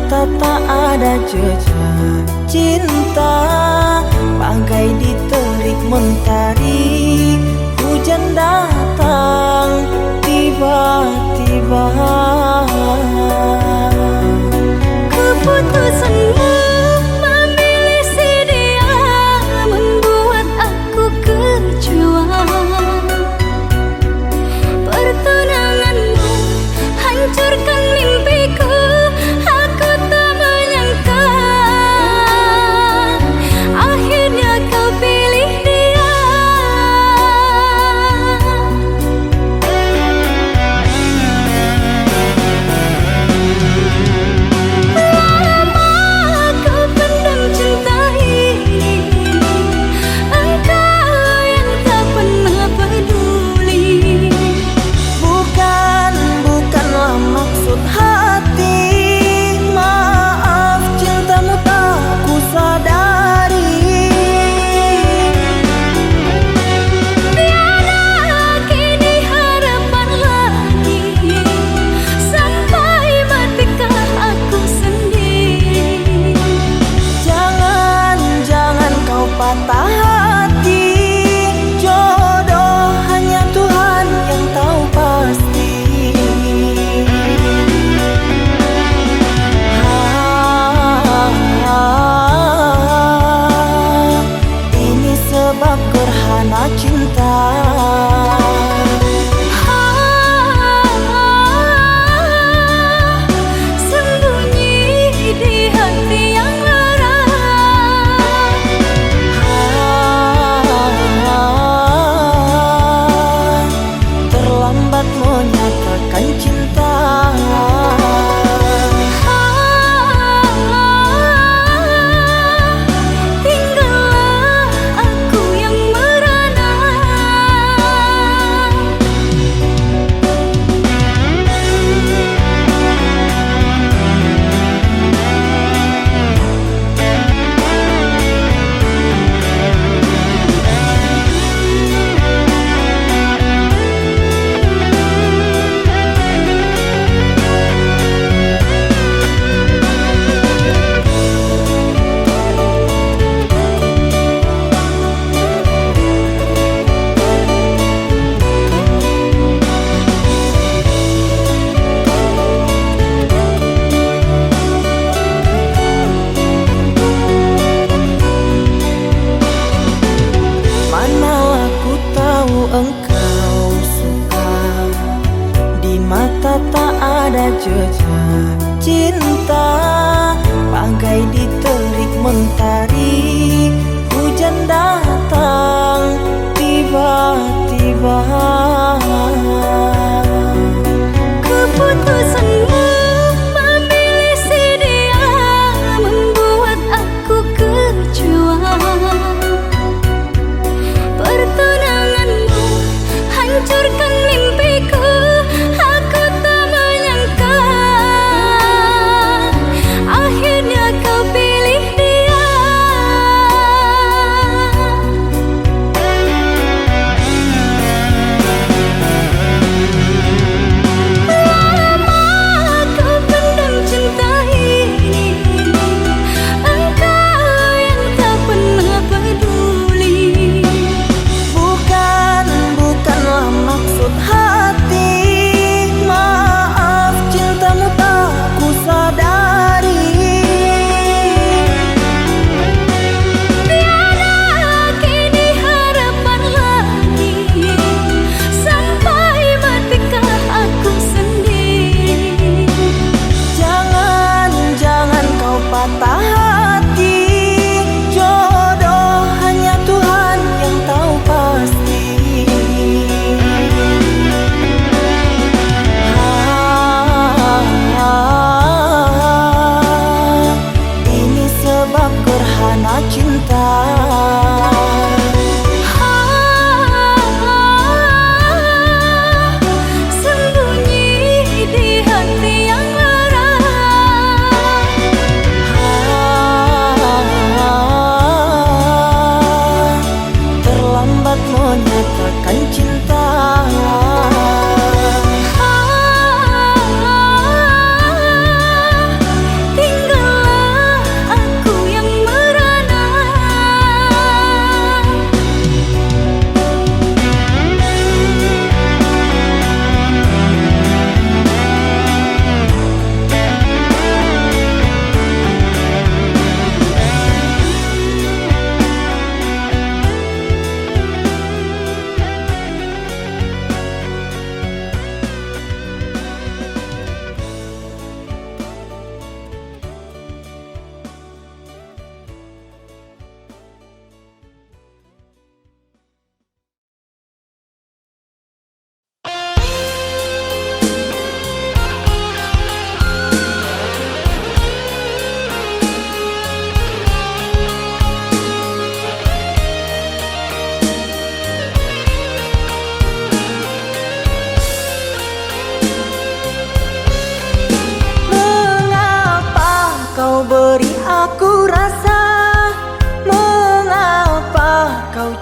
mata tak ada jejak cinta, bangkai di terik mentari. Hujan datang tiba-tiba. Keputusanmu memilih si dia membuat aku kecewa. Pertunanganmu hancurkan mimpiku. Aku tak menyangka akhirnya kau pilih dia.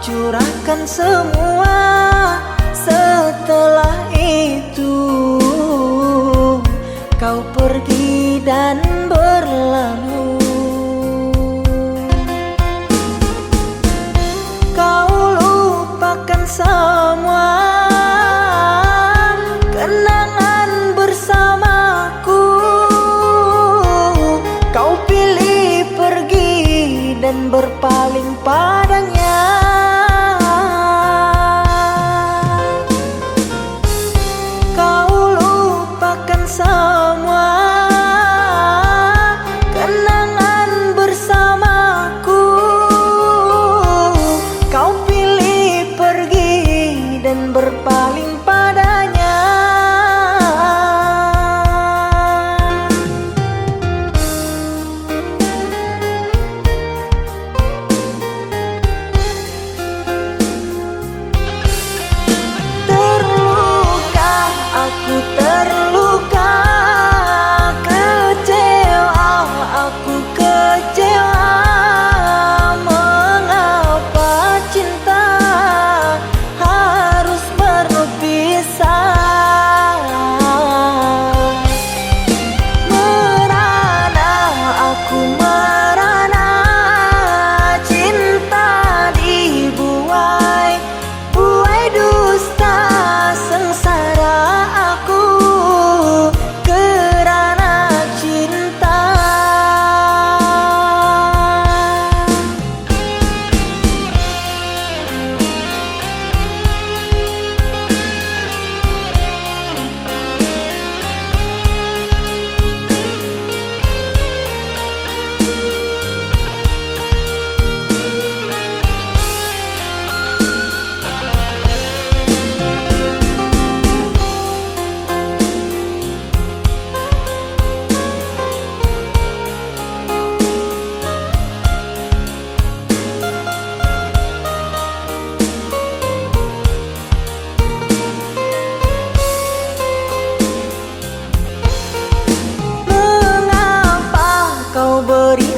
curahkan semua. Setelah itu kau pergi dan berlalu. Kau lupakan semua kenangan bersamaku. Kau pilih pergi dan berpaling padanya. Kau lupakan semua kenangan bersamaku. Kau pilih pergi dan berpaling padanya. Aku terluka, kecewa, aku kecewa. Mengapa cinta harus berpisah? Merana, aku merana, cinta dibuai, buai dusta sengsara.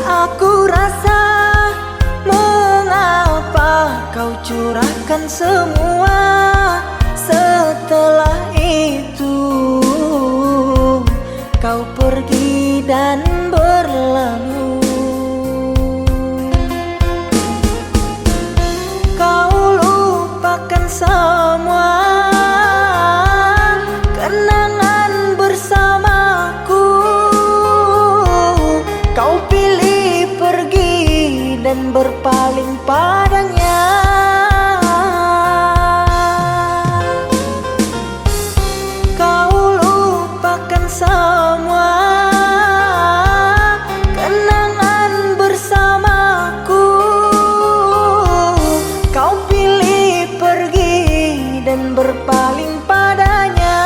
Aku rasa, mengapa kau curahkan semua? Setelah itu kau pergi dan berlalu. Kau lupakan semua kenangan bersamaku. Kau pilih pergi dan berpaling padanya. Kau lupakan semua kenangan bersamaku. Kau pilih pergi dan berpaling padanya.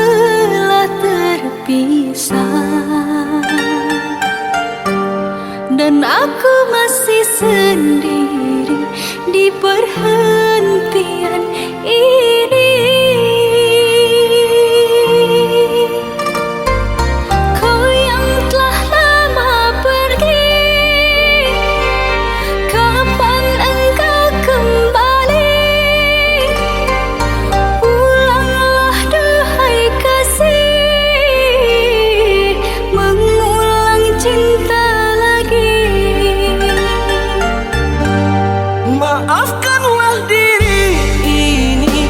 telah terpisah, dan aku masih sendiri di perhentian ini. Kau yang telah lama pergi, kapan engkau kembali? Pulanglah duhai kasih, mengulang cinta lagi. Maafkanlah diri ini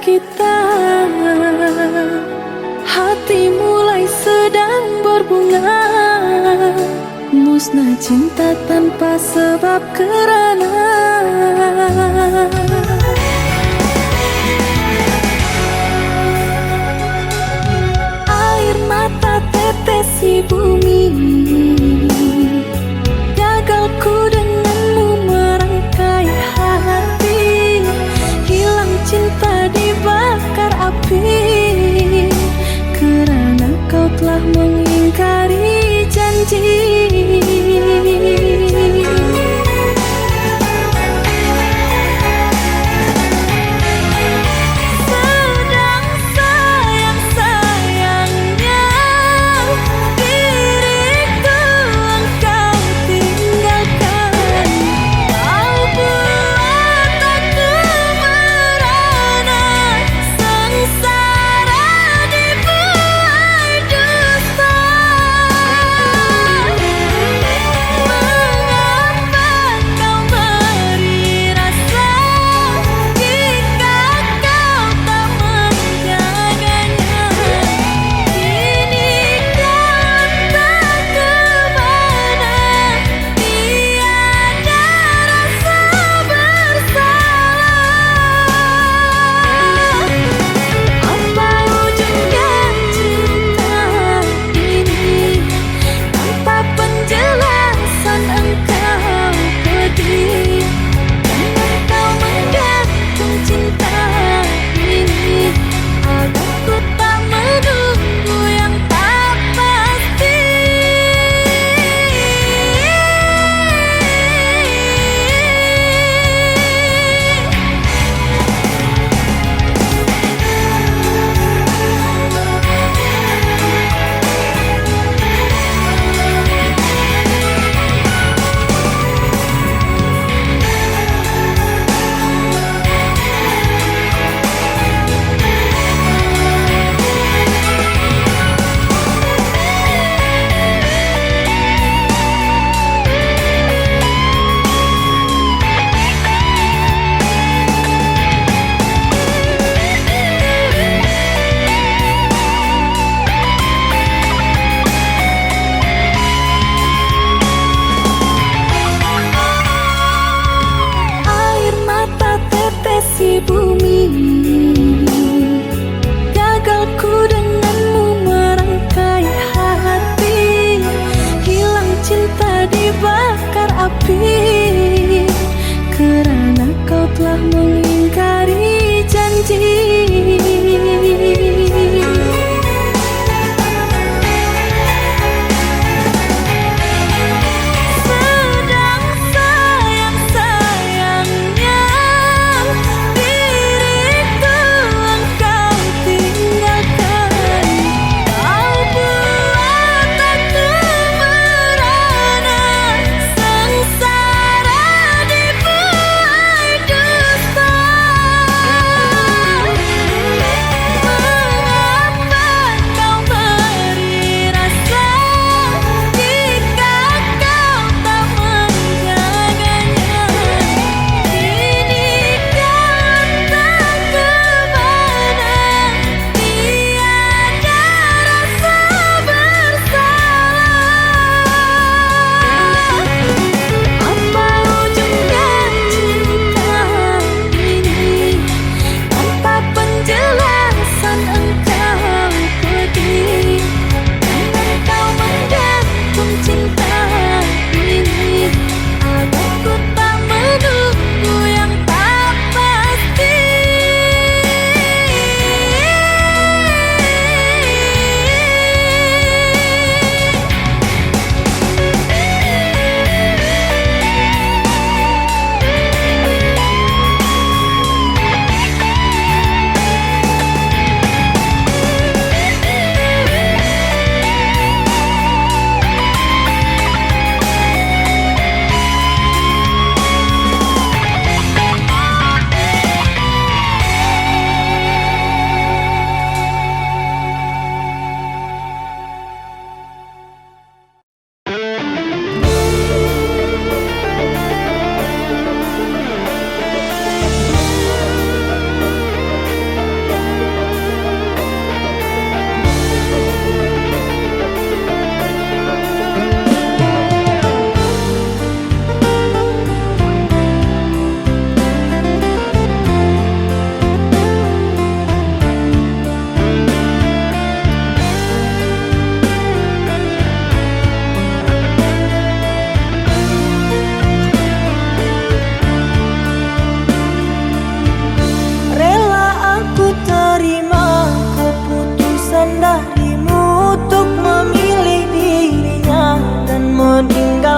kita. Hati mulai sedang berbunga, musnah cinta tanpa sebab kerana air mata tetesi bumi. Gagal ku denganmu merangkai hati, hilang cinta dibakar api, kerana kau telah mengingkari janji.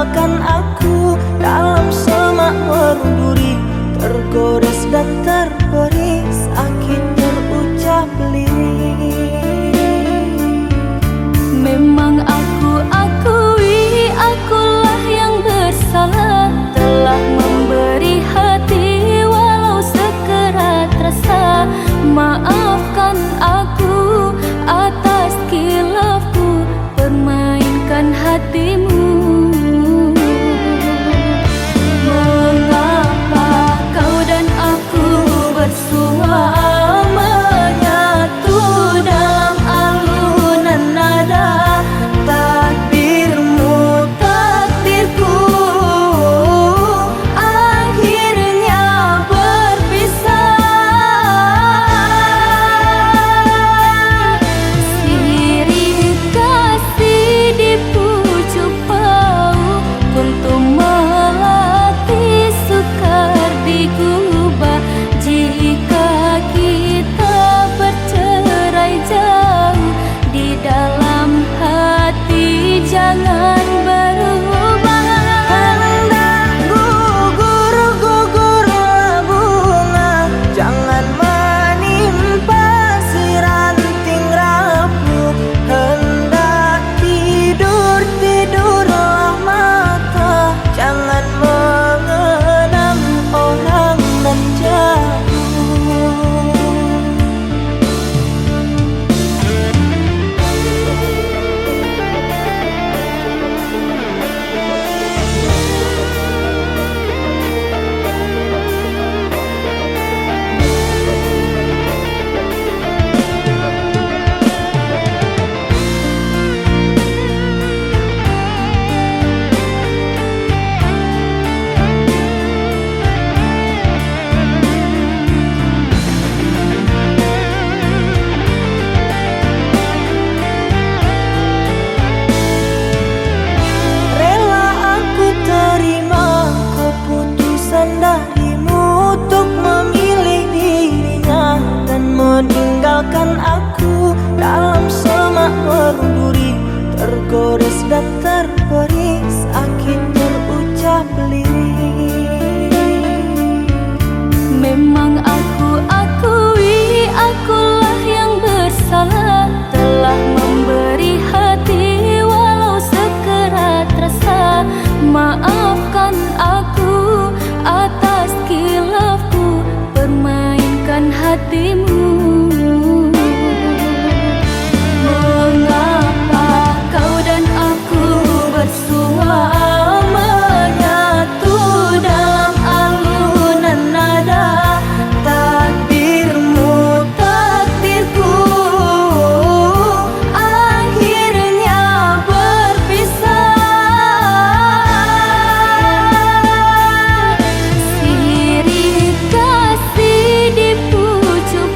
meninggalkan aku dalam semak berduri, tergores dan terberi sakit terucap lirik. Memang aku akui akulah yang bersalah, telah memberi hati walau sekerat rasa. Maafkan aku atas kilafku permainkan hatimu. Mengapa kau dan aku bersua menyatu dalam alunan nada? Takdirmu takdirku akhirnya berpisah. Sirih kasih di pucuk bau untuk melatih sukar digubah. Jika kita bercerai jauh, di dalam hati jangan berubah. Hendak gugur-gugurlah bunga, jangan menimpa si ranting rapuh. Hendak tidur-tidurlah mata, jangan mengenang orang nan jauh. Rela aku terima keputusan darimu untuk memilih dirinya dan meninggalkan aku dalam semak berduri, tergores dan terberi sakit terucap lirik. Memang aku akui akulah yang bersalah, telah memberi hati walau sekerat rasa. Maafkan aku atas kilafku permainkan hatimu. Mengapa kau dan aku bersua menyatu dalam alunan nada? Takdirmu takdirku akhirnya berpisah. Sirih kasih di pucuk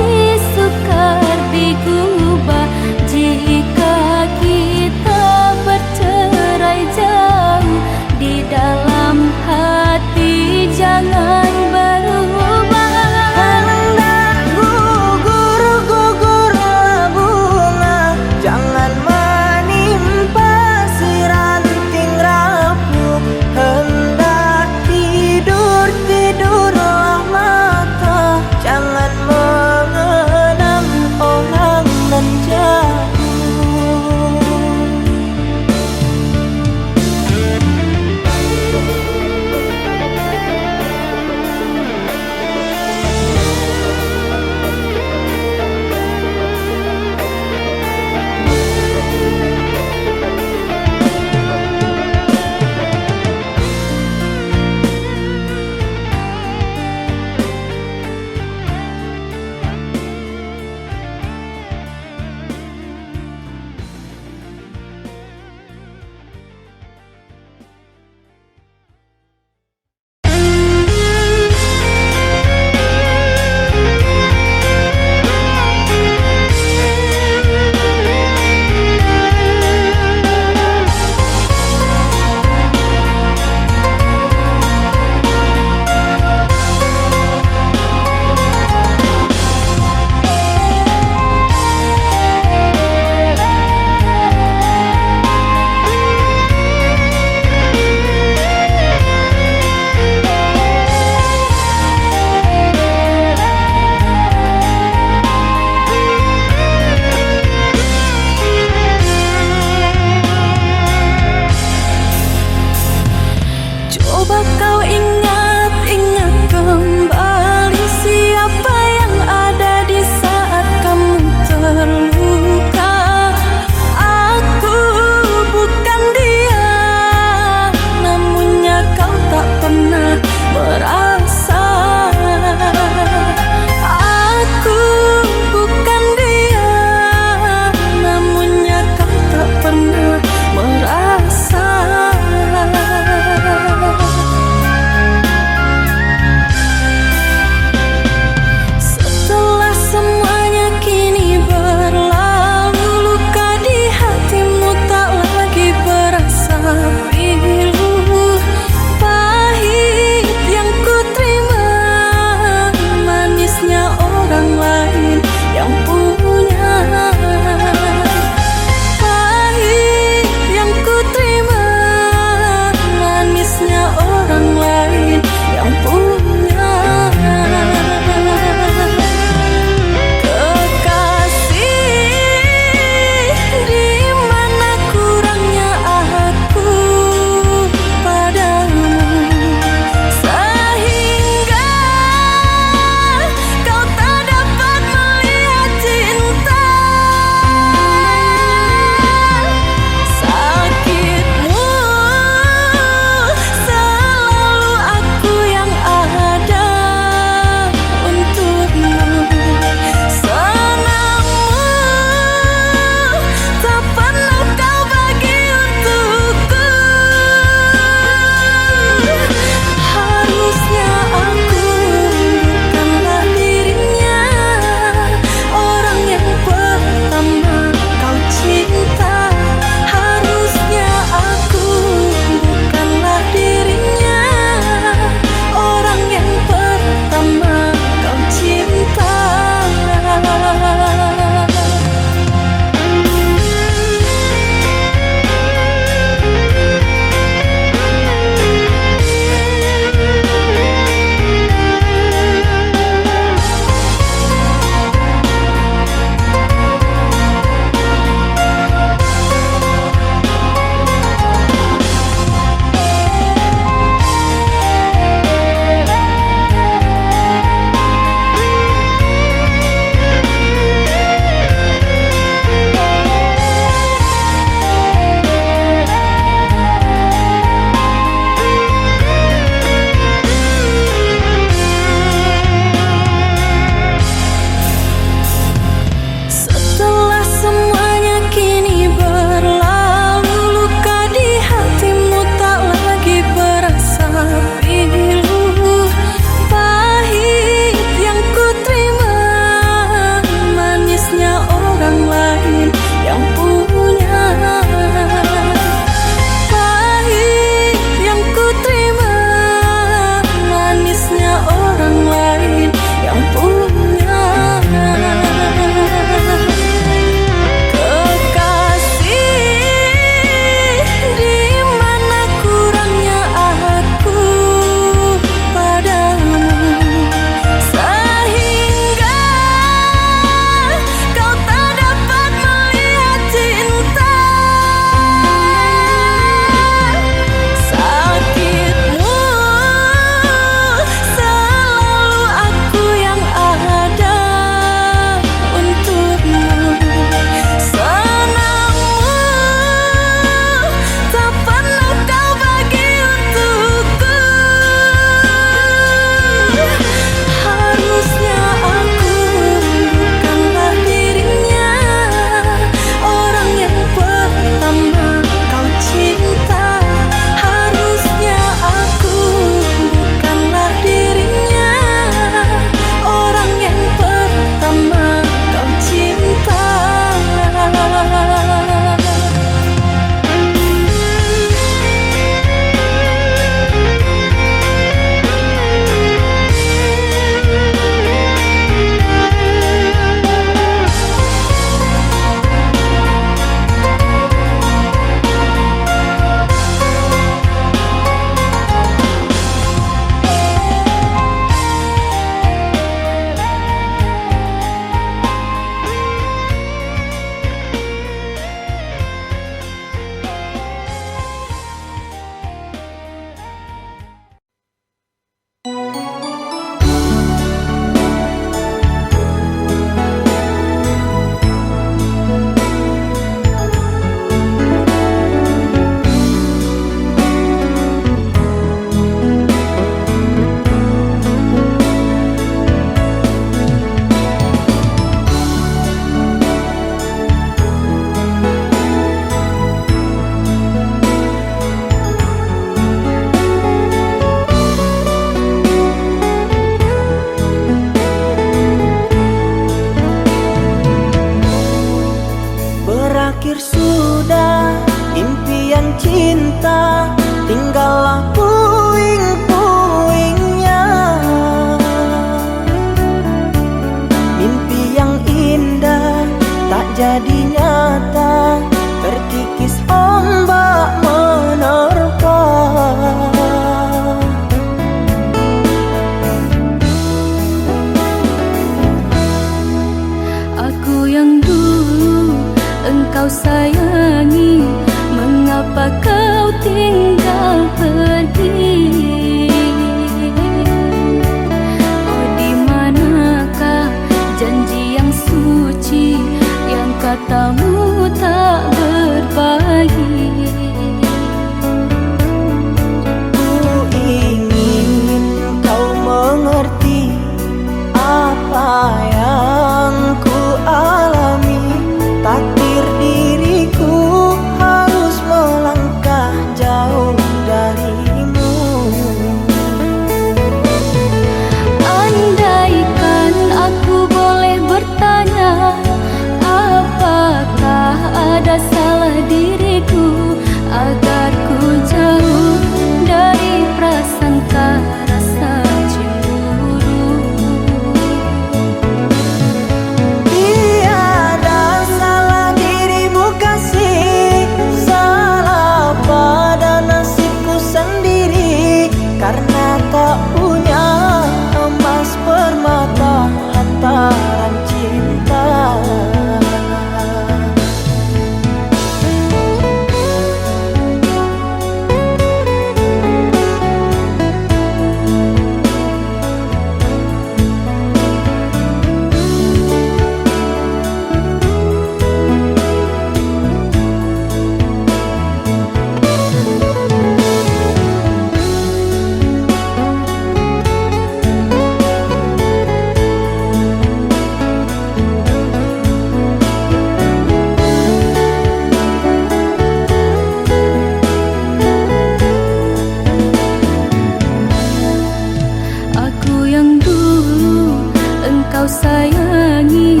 Aku yang dulu engkau sayangi,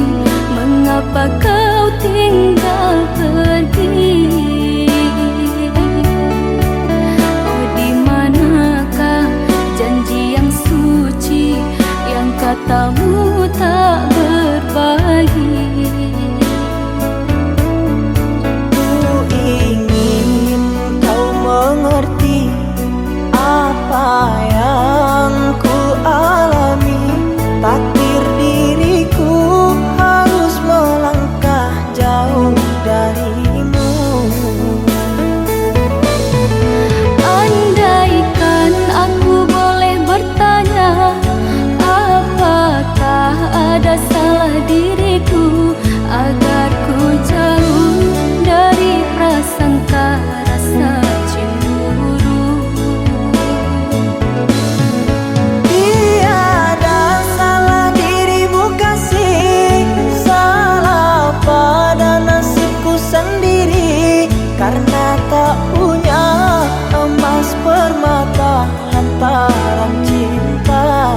mengapa kau tinggal pergi? Oh, di manakah janji yang suci yang katamu tak berbagi? Ku ingin kau mengerti apa yang ku alami. Takdir diriku harus melangkah jauh darimu. Andaikan aku boleh bertanya, apakah ada salah diriku agar ku jauh dari prasangka rasa cemburu? Tiada salah dirimu kasih, salah pada nasibku sendiri. Karena tak punya emas permata lantaran cinta.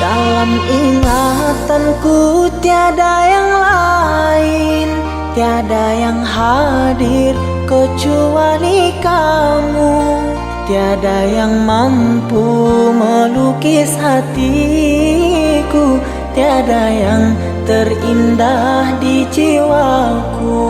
Dalam ingatanku tiada yang lain, tiada yang hadir kecuali kamu. Tiada yang mampu melukis hatiku, tiada yang terindah di jiwaku.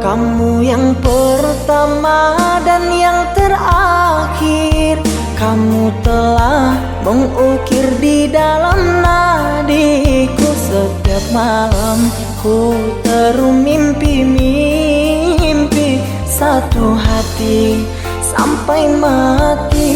Kamu yang pertama dan yang terakhir, kamu telah mengukir di dalam nadiku. Setiap malam ku terum mimpi-mimpi satu hati sampai mati.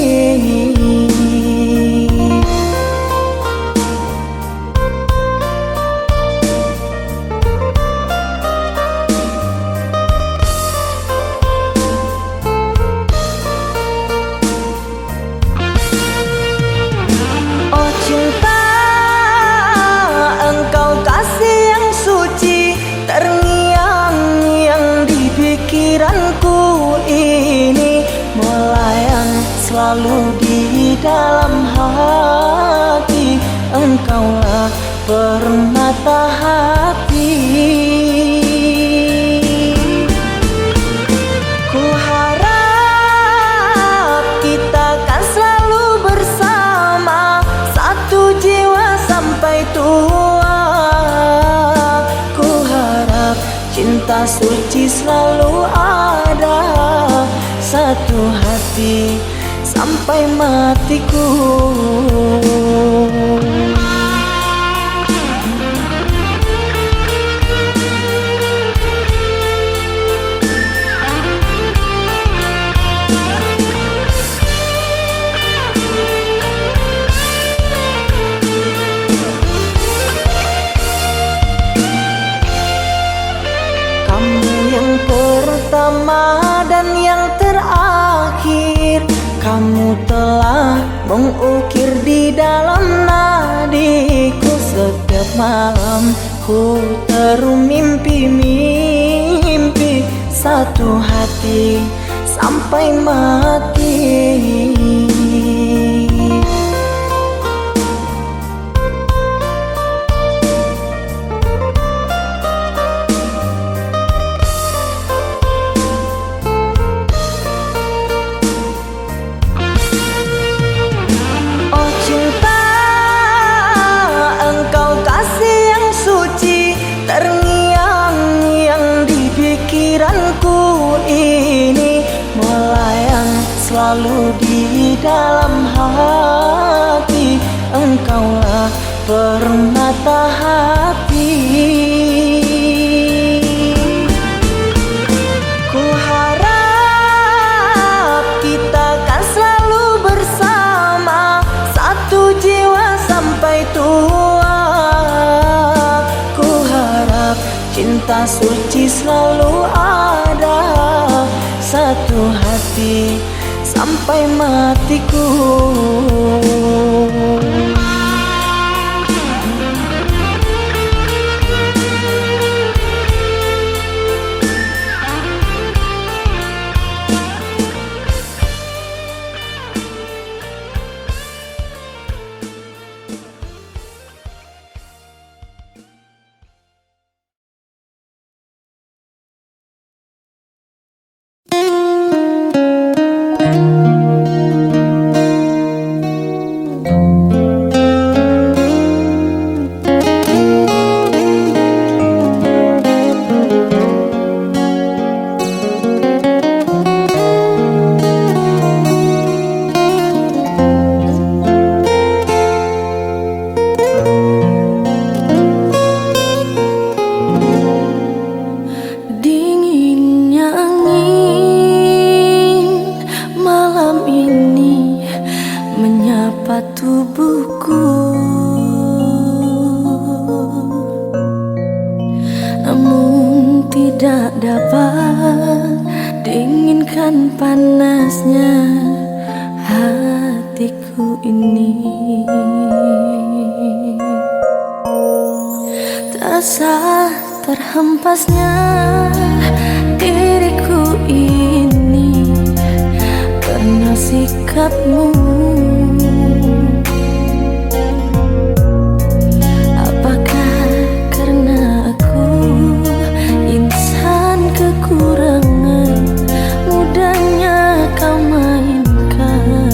Selalu di dalam hati, engkaulah permata hati. Ku harap kita kan selalu bersama, satu jiwa sampai tua. Ku harap cinta suci selalu ada, satu hati sampai matiku. Kamu yang pertama dan yang terakhir, kamu telah mengukir di dalam nadiku. Setiap malam ku terum mimpi-mimpi satu hati sampai mati. selalu di dalam hati. Engkaulah permata hati. Ku harap kita kan selalu bersama, satu jiwa sampai tua. Ku harap cinta suci selalu ada, satu hati sampai matiku. Terhempasnya diriku ini karena sikapmu. Apakah karena aku insan kekurangan, mudahnya kau mainkan.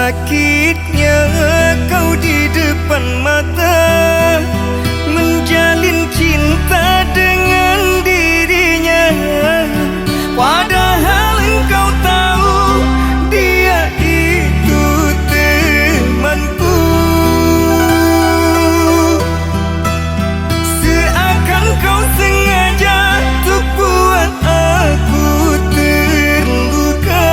sakitnya kau di depan mata, menjalin cinta dengan dirinya, padahal engkau tahu dia itu temanku. Seakan kau sengaja untuk buat aku terluka.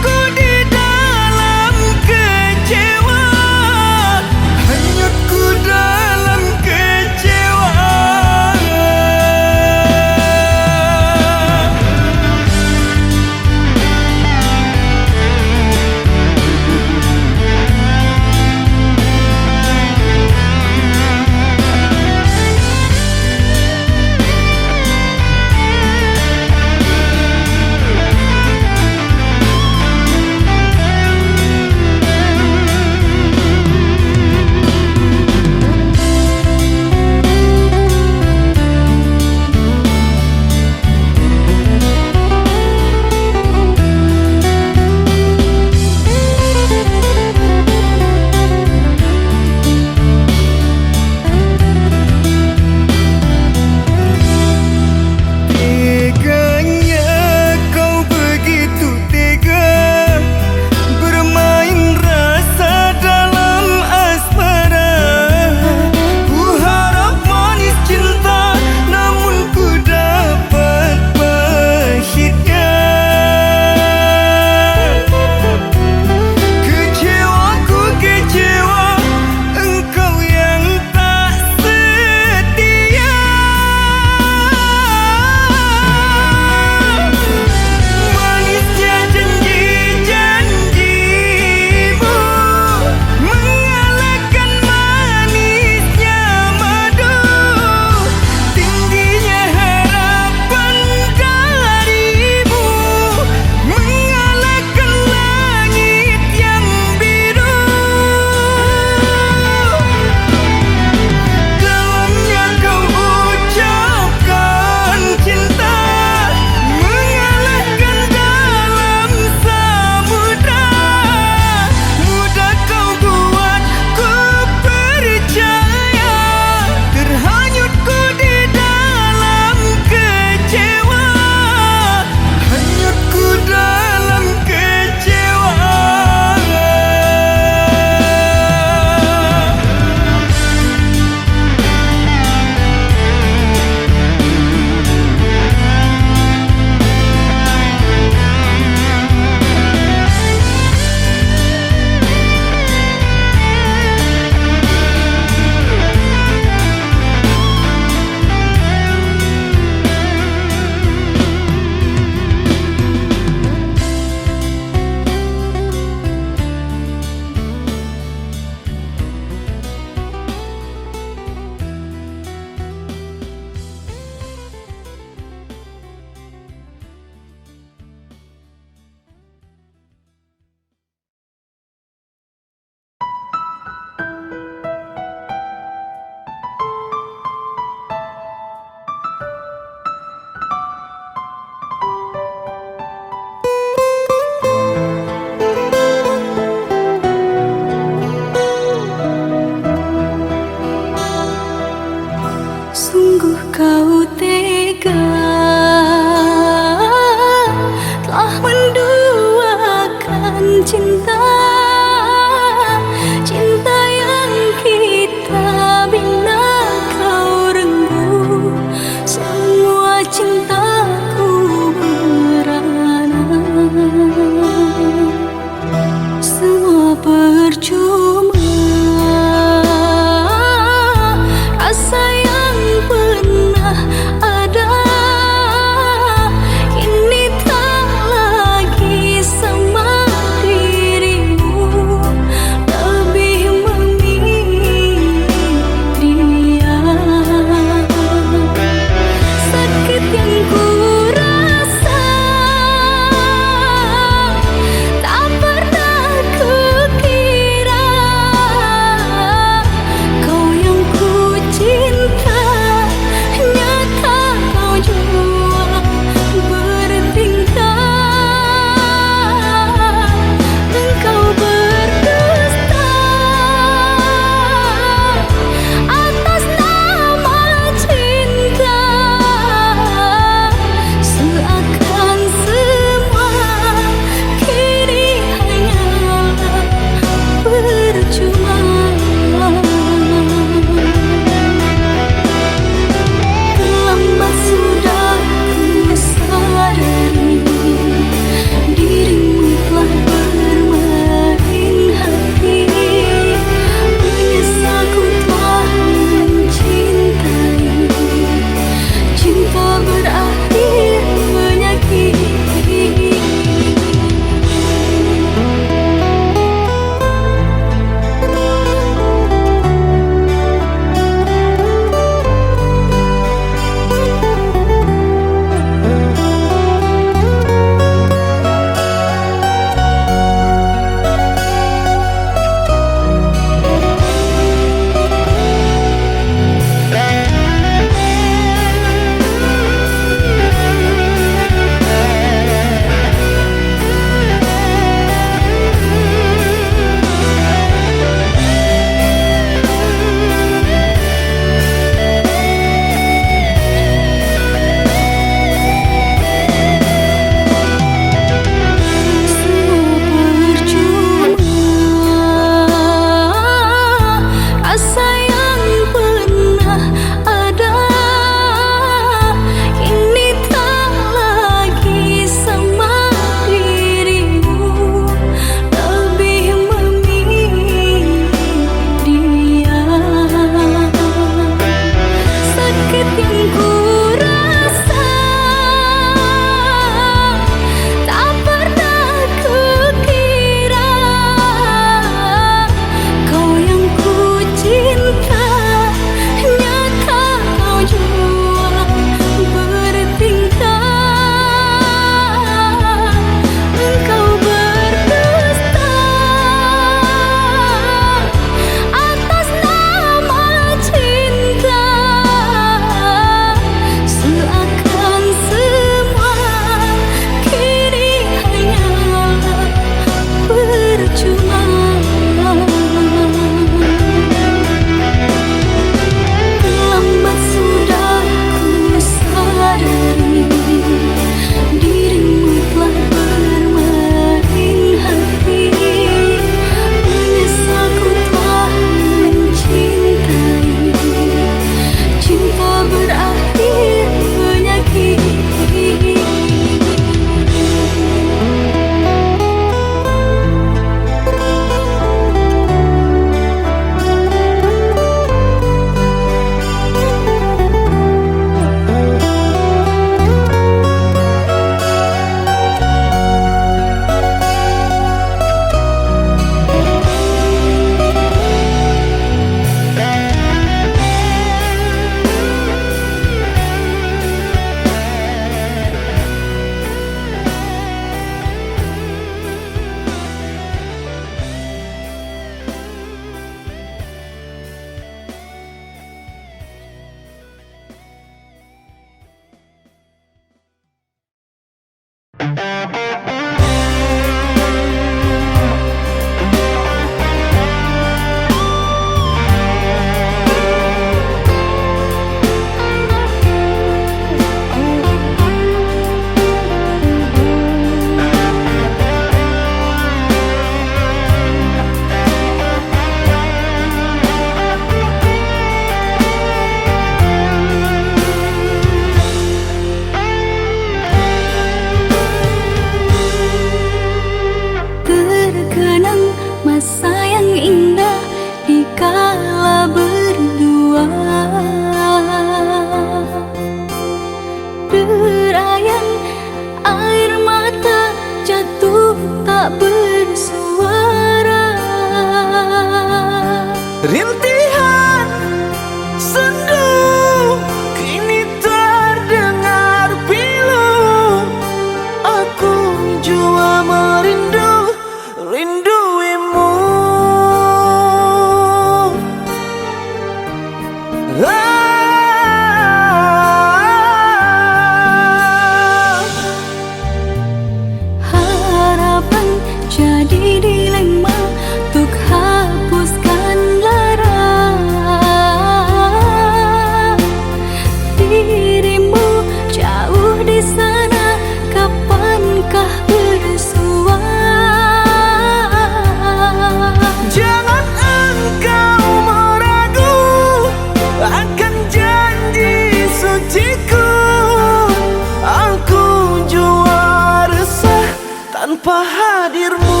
tanpa hadirmu.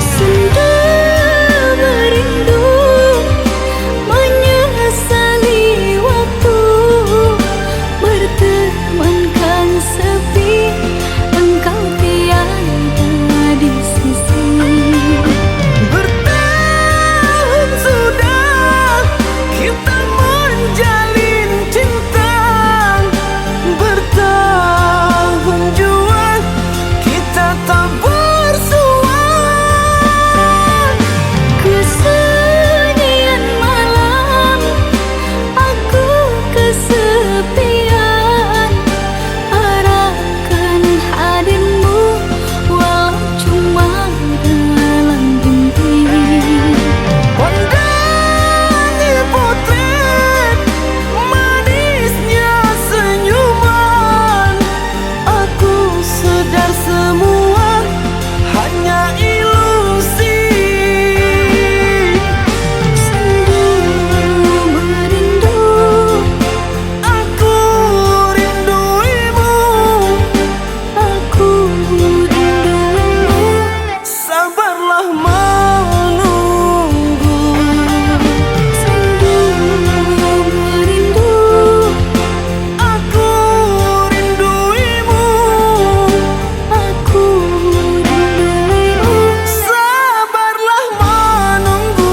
Sendu merindu, menyesali waktu bertemankan sepi, engkau tiada di sisi. Bertahun sudah kita menjalin cinta, bertahun jua kita tak bersua. Kesunyian malam, aku kesepian, harapkan hadirmu walau cuma dalam mimpi. Pandangi potret manisnya senyuman, aku sadar semua hanya ilusi. Sendu merindu, Aku rinduimu, aku rindumu. sabarlah menunggu. Sendu merindu, Aku rinduimu, aku rindumu. sabarlah menunggu.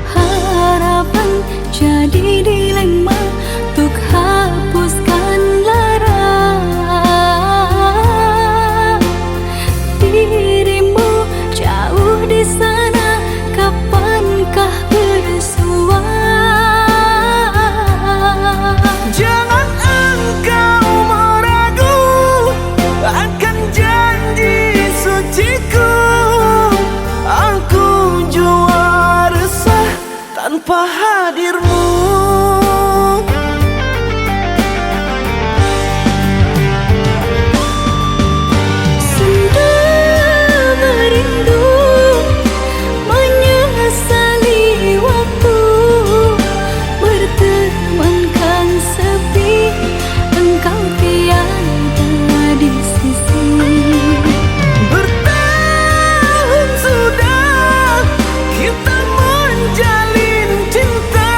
Harapan jadi dilema untuk hapuskan lara. Dirimu jauh di sana, kapankah bersua? Jangan engkau meragu akan janji suciku. Aku jua resah tanpa hadirmu. Sendu merindu, menyesali waktu bertemankan sepi, engkau tiada di sisi. Bertahun sudah kita menjalin cinta,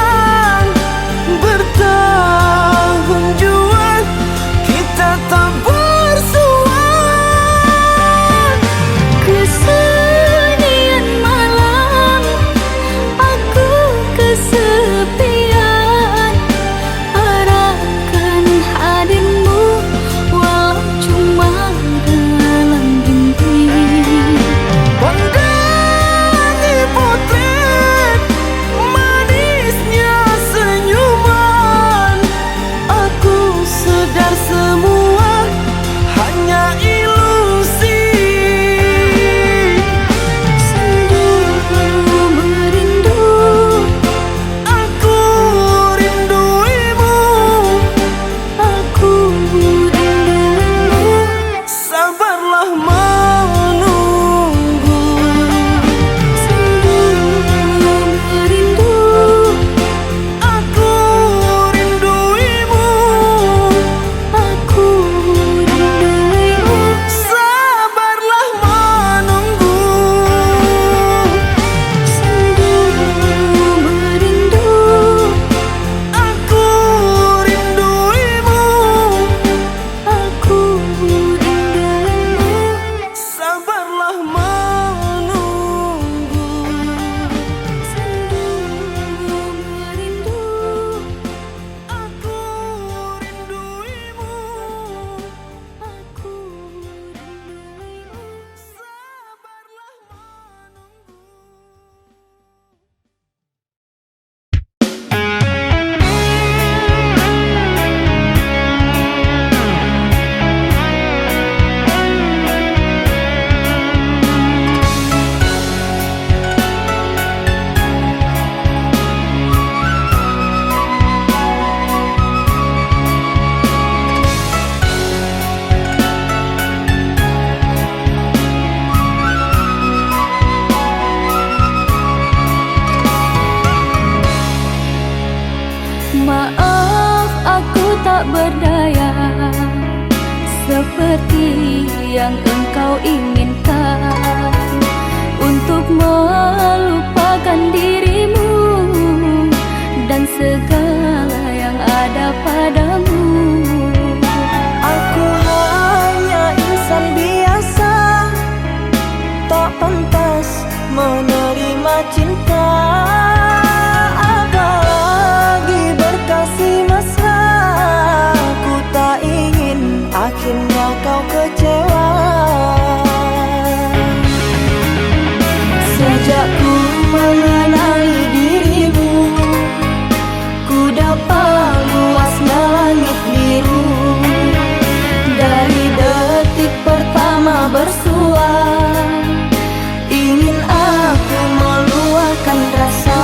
seperti yang engkau inginkan, untuk melupakan dirimu dan segala yang ada padamu. Aku hanya insan biasa, tak pantas menerima cinta. Apalagi berkasih mesra, ku tak ingin akhirnya kau kecewa. Sejak ku mengenali dirimu, ku dapat luasnya langit biru. Dari detik pertama bersua, ingin aku meluahkan rasa.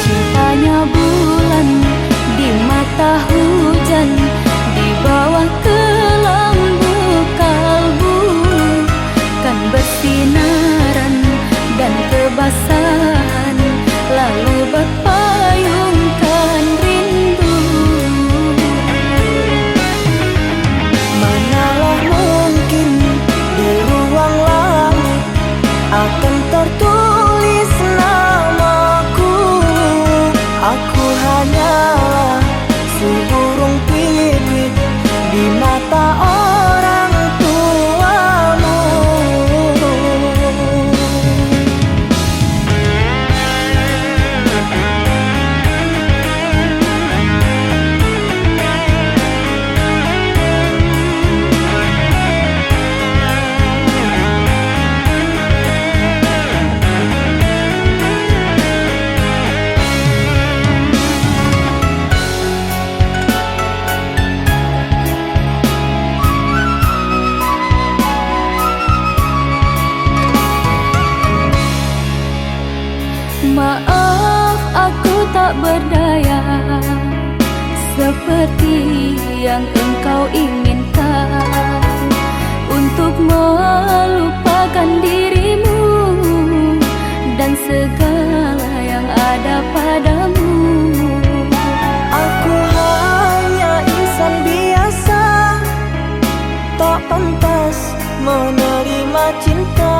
Cintanya bulan di mata hujan, di bawah kelambu kalbu, kan bersinaran dan kebasahan, lalu berpayungkan rindu. Manalah mungkin di ruang langit akan tertulis namaku. Aku hanyalah seburung pipit di mata orang tuamu. Maaf, aku tak berdaya seperti yang engkau inginkan, untuk melupakan dirimu dan segala yang ada padamu. Aku hanya insan biasa, tak pantas menerima cinta.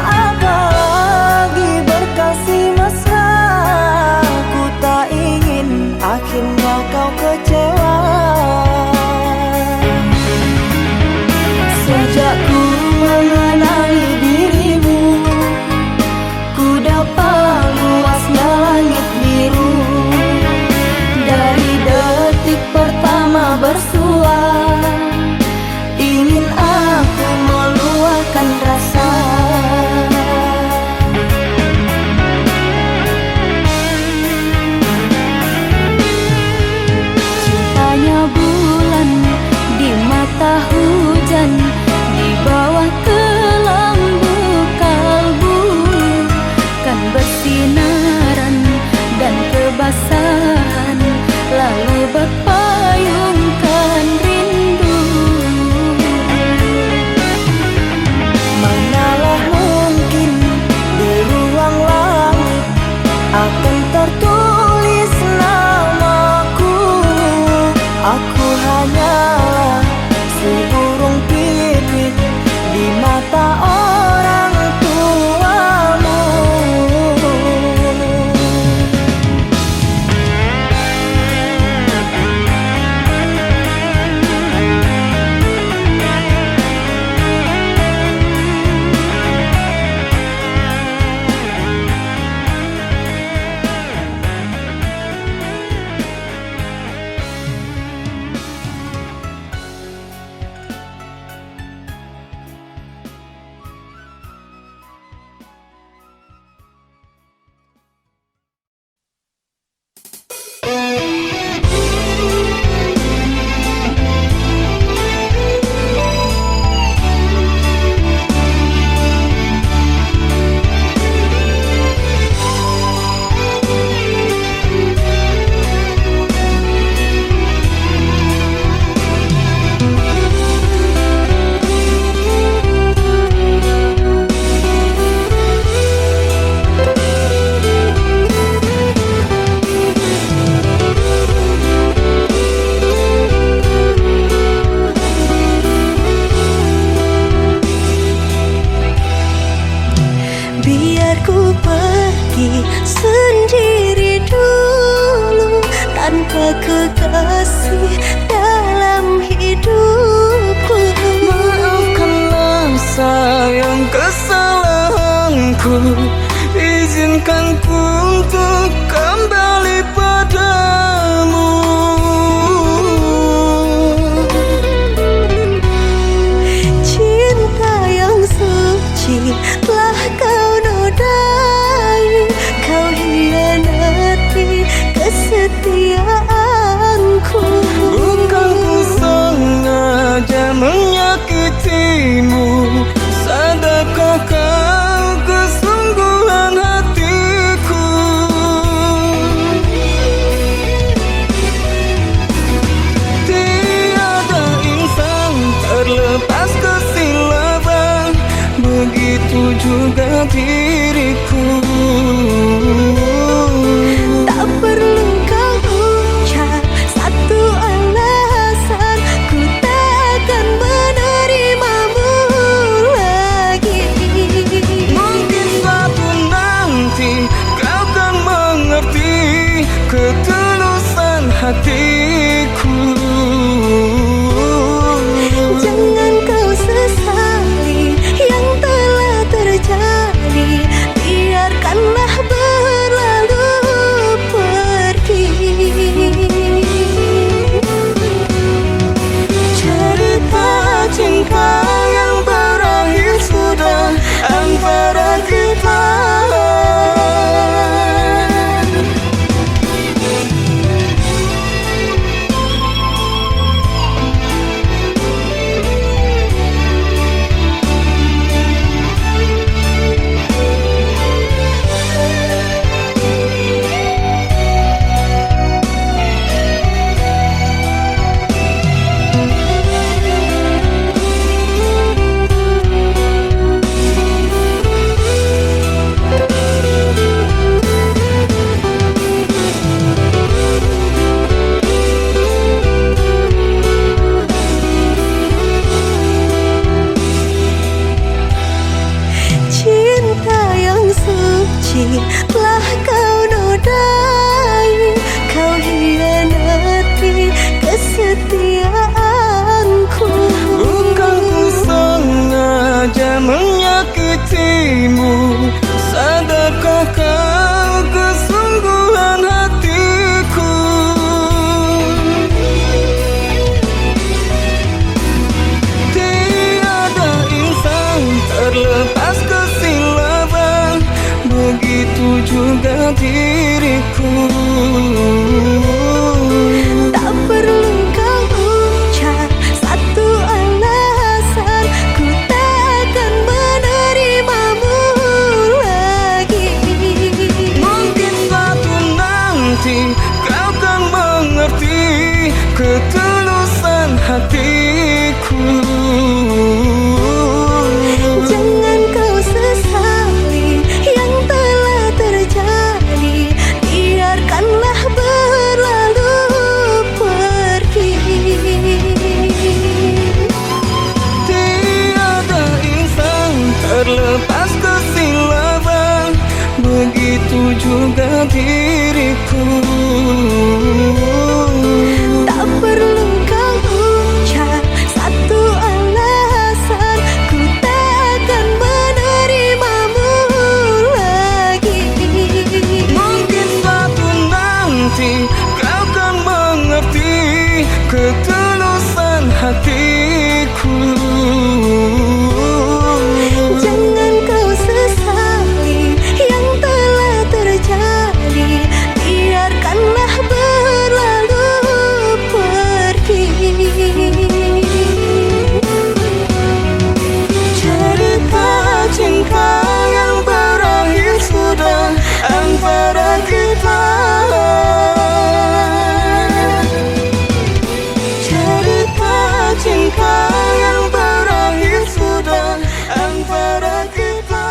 Apalagi berkasih mesra, ku tak ingin akhirnya kau kecewa. Sejak ku mengenali dirimu, ku dapat luasnya langit biru. Dari detik pertama bersua, ingin aku meluahkan rasa. Cintanya bulan di mata hujan, di bawah kelambu kalbu, kan bersinaran dan kebasahan, lalu berpayungkan rindu. Manalah mungkin di ruang langit akan tertulis namaku. Aku hanyalah seburung pipit di mata orang tuamu. sendiri dulu tanpa kekasih dalam hidupku. Maafkanlah sayang kesalahanku, izinkan ku untuk kembali padamu. Cinta yang suci telah kau nodai, kau hianati kesetiaanku. Bukan ku sengaja menyakitimu, sadarkah kau kesungguhan hatiku? Tiada insan terlepas kesilapan, begitu juga diriku. Tak perlu kau ucap satu alasan, ku takkan menerimamu lagi. Mungkin suatu nanti kau kan mengerti ketulusan hatiku. Jangan kau sesali yang telah terjadi, biarkanlah berlalu pergi. Cerita cinta yang berakhir sudah antara kita. Cinta yang suci telah kau nodai, kau hianati kesetiaanku. Bukan ku sengaja menyakitimu, sadarkah kau kesungguhan hatiku? Tiada insan terlepas kesilapan, begitu juga diriku. Tak perlu kau ucap satu alasan, ku takkan menerimamu lagi. Mungkin suatu nanti kau kan mengerti ketulusan hatiku. Jangan kau sesali yang telah terjadi, biarkanlah berlalu pergi. Tiada insan terlepas kesilapan, begitu juga diriku. Tak perlu kau ucap satu alasan, ku takkan menerimamu lagi. Mungkin suatu nanti kau kan mengerti ketulusan hatiku. Jangan kau sesali yang telah terjadi, biarkanlah berlalu pergi. Cerita cinta yang berakhir sudah antara kita. Cerita cinta yang berakhir sudah antara kita.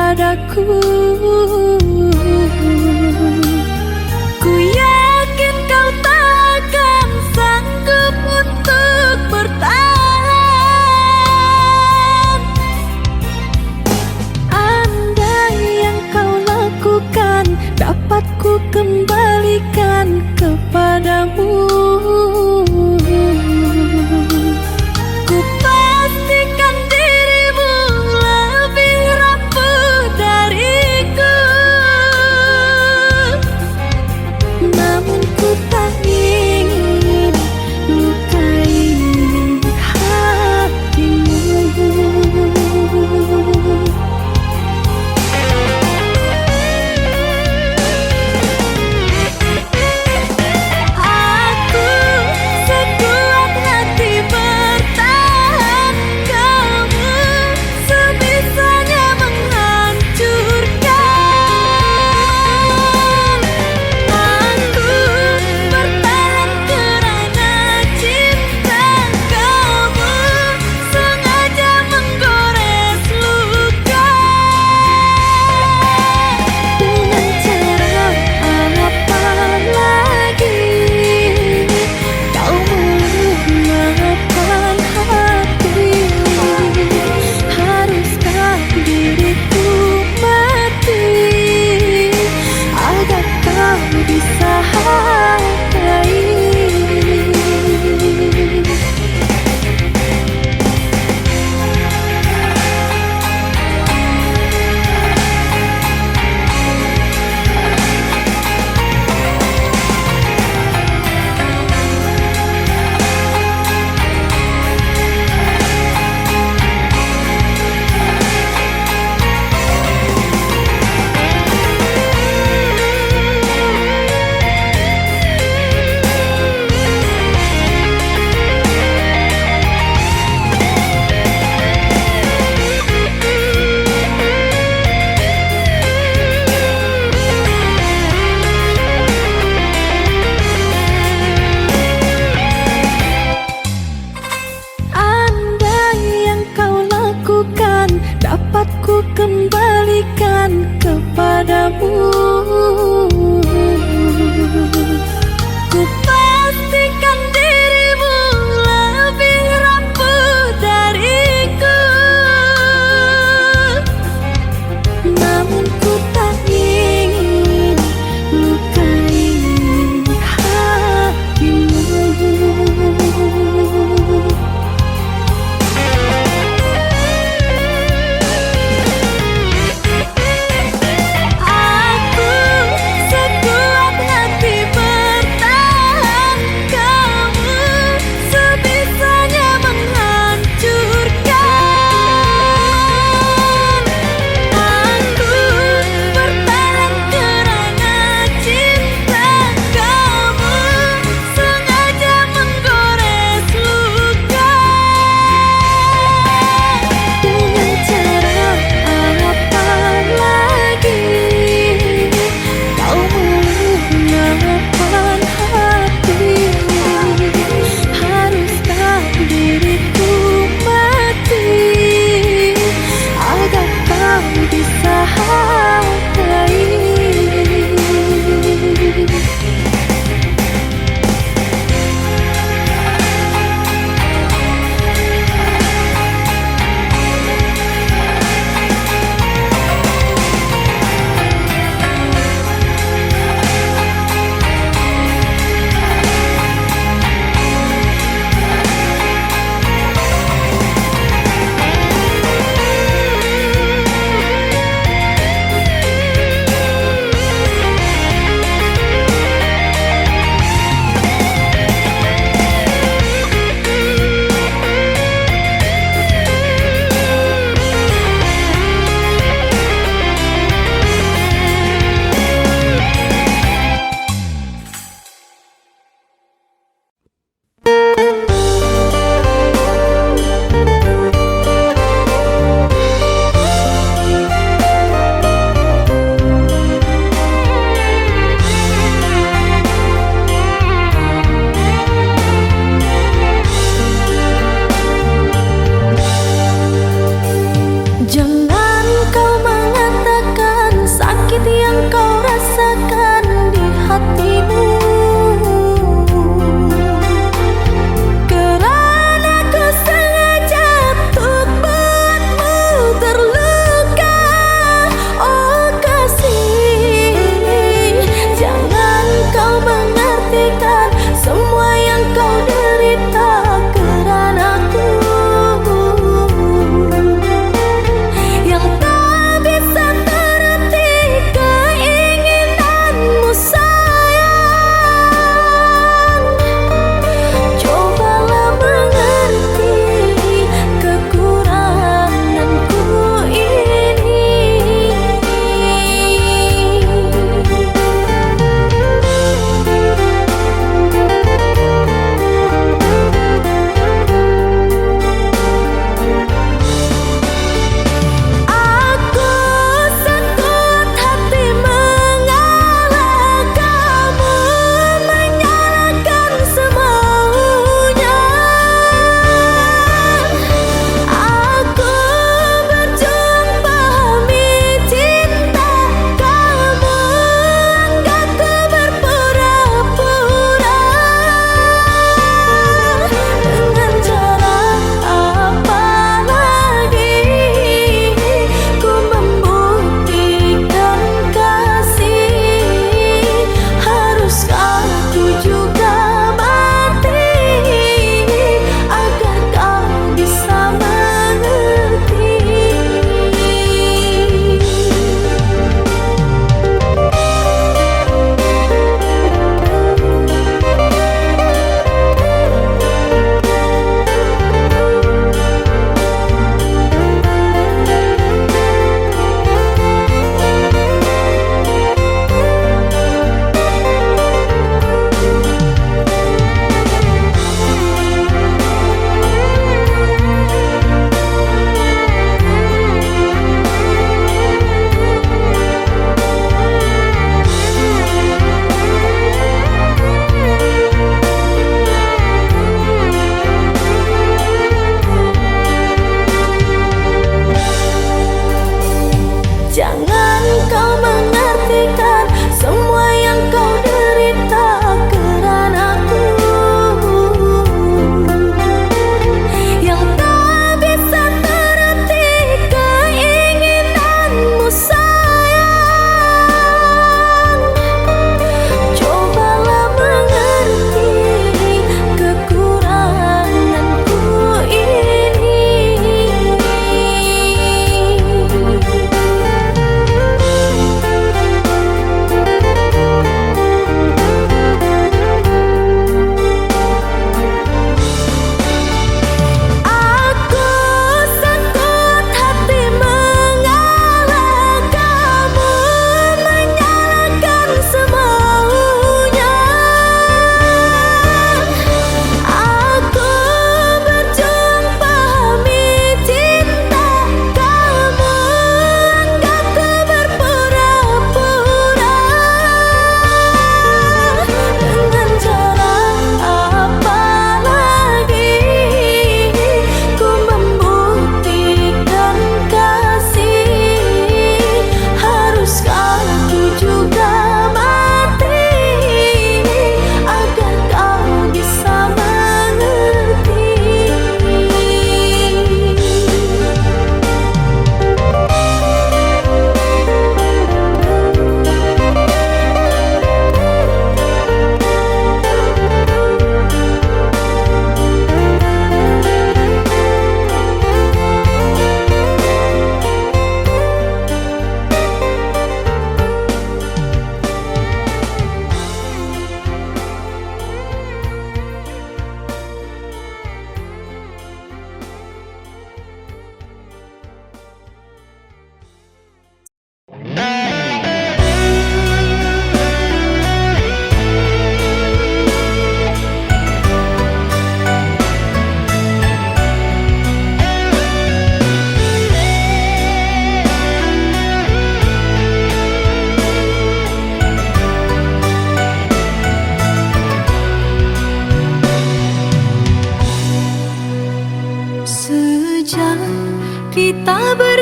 padaku. Ku yakin kau takkan sanggup untuk bertahan. Andai yang kau lakukan dapat ku kembalikan kepadamu, ku pastikan dirimu lebih rapuh dariku.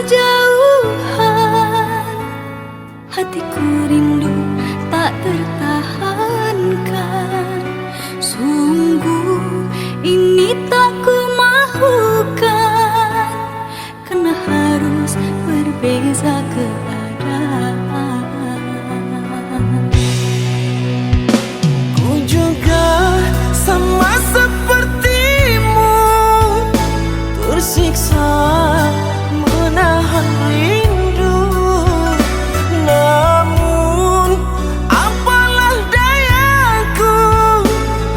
berjauhan, hatiku rindu tak tertahankan. Sungguh ini tak ku mahukan, karena harus berbeza keadaan. Ku juga sama sepertimu, tersiksa menahan rindu. Namun apalah dayaku,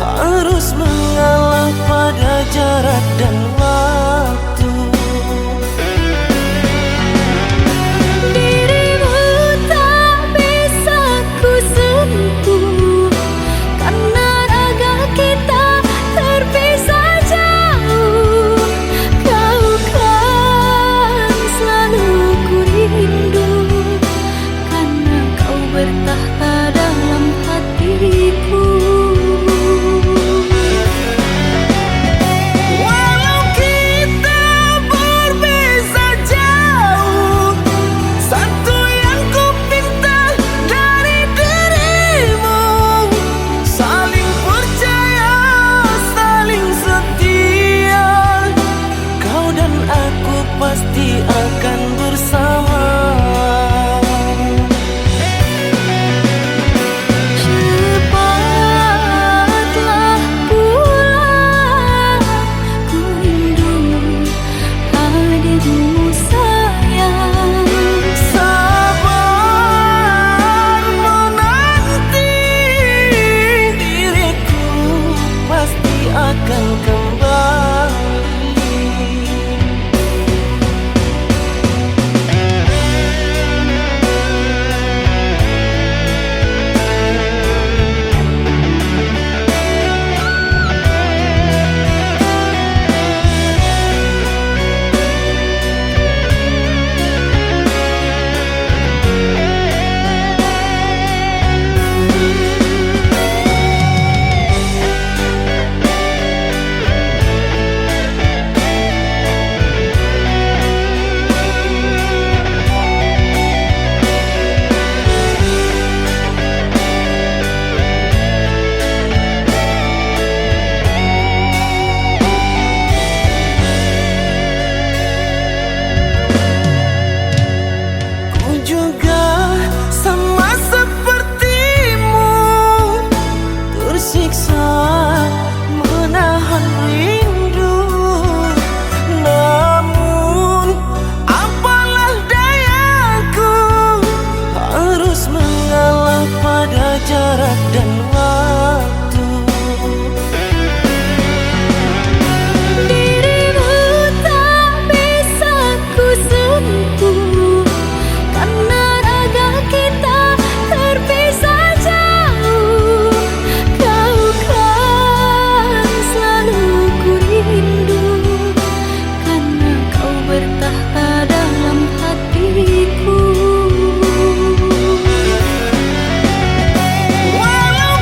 harus mengalah pada jarak dan waktu. Dirimu tak bisa ku sentuh, karena raga kita terpisah jauh. Kau kan selalu ku rindu, karena kau bertahta dalam hatiku. Walau kita berbeza jauh, satu yang ku pinta dari dirimu, saling percaya, saling setia. Kau dan aku pasti akan bersama. Cepatlah pulang, ku rindu hadirmu sayang. Sabar menanti, diriku pasti akan kembali. Ku juga sama sepertimu, tersiksa menahan rindu. Namun apalah dayaku, harus mengalah pada jarak dan waktu. Dirimu tak bisa ku sentuh, karena raga kita terpisah jauh. Kau kan selalu ku rindu, karena kau bertahta dalam hatiku. Walau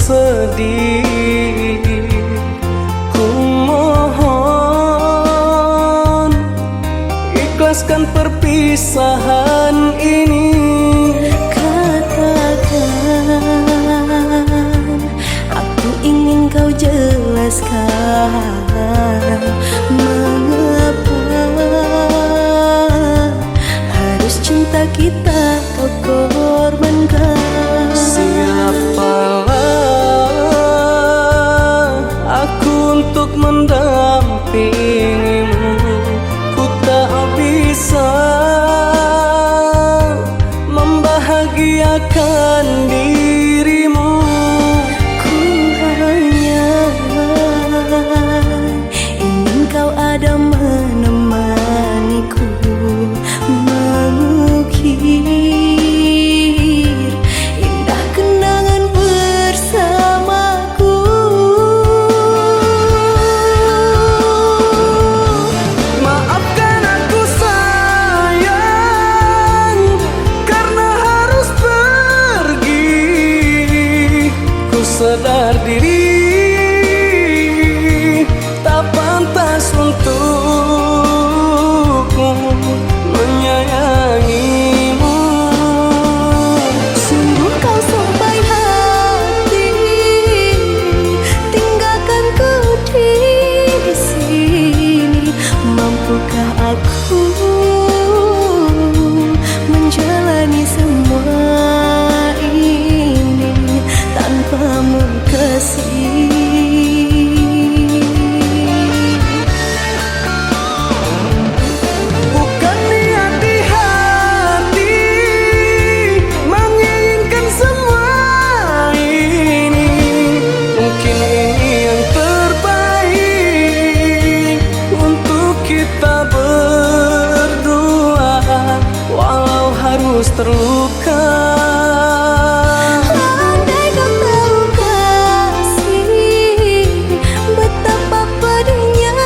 sedih. Ku mohon ikhlaskan perpisahan ini. Katakan, aku ingin kau jelaskan mengapa harus cinta kita kau korbankan. Siapalah aku untuk mendampingimu? Ku tak bisa membahagiakan dirimu. Ku hanya ingin kau ada menemaniku, mengukir indah kenangan bersamaku. Maafkan aku sayang, karena harus pergi. Ku sadar diri tak pantas untukku menyayangimu. Sungguh kau sampai hati, tinggalkan ku di sini. Mampukah aku menjalani semua ini tanpamu kasih? Bukan niat di hati menginginkan semua ini. Mungkin ini yang terbaik untuk kita berdua, walau harus terluka. Andai kau tahu kasih, betapa pedihnya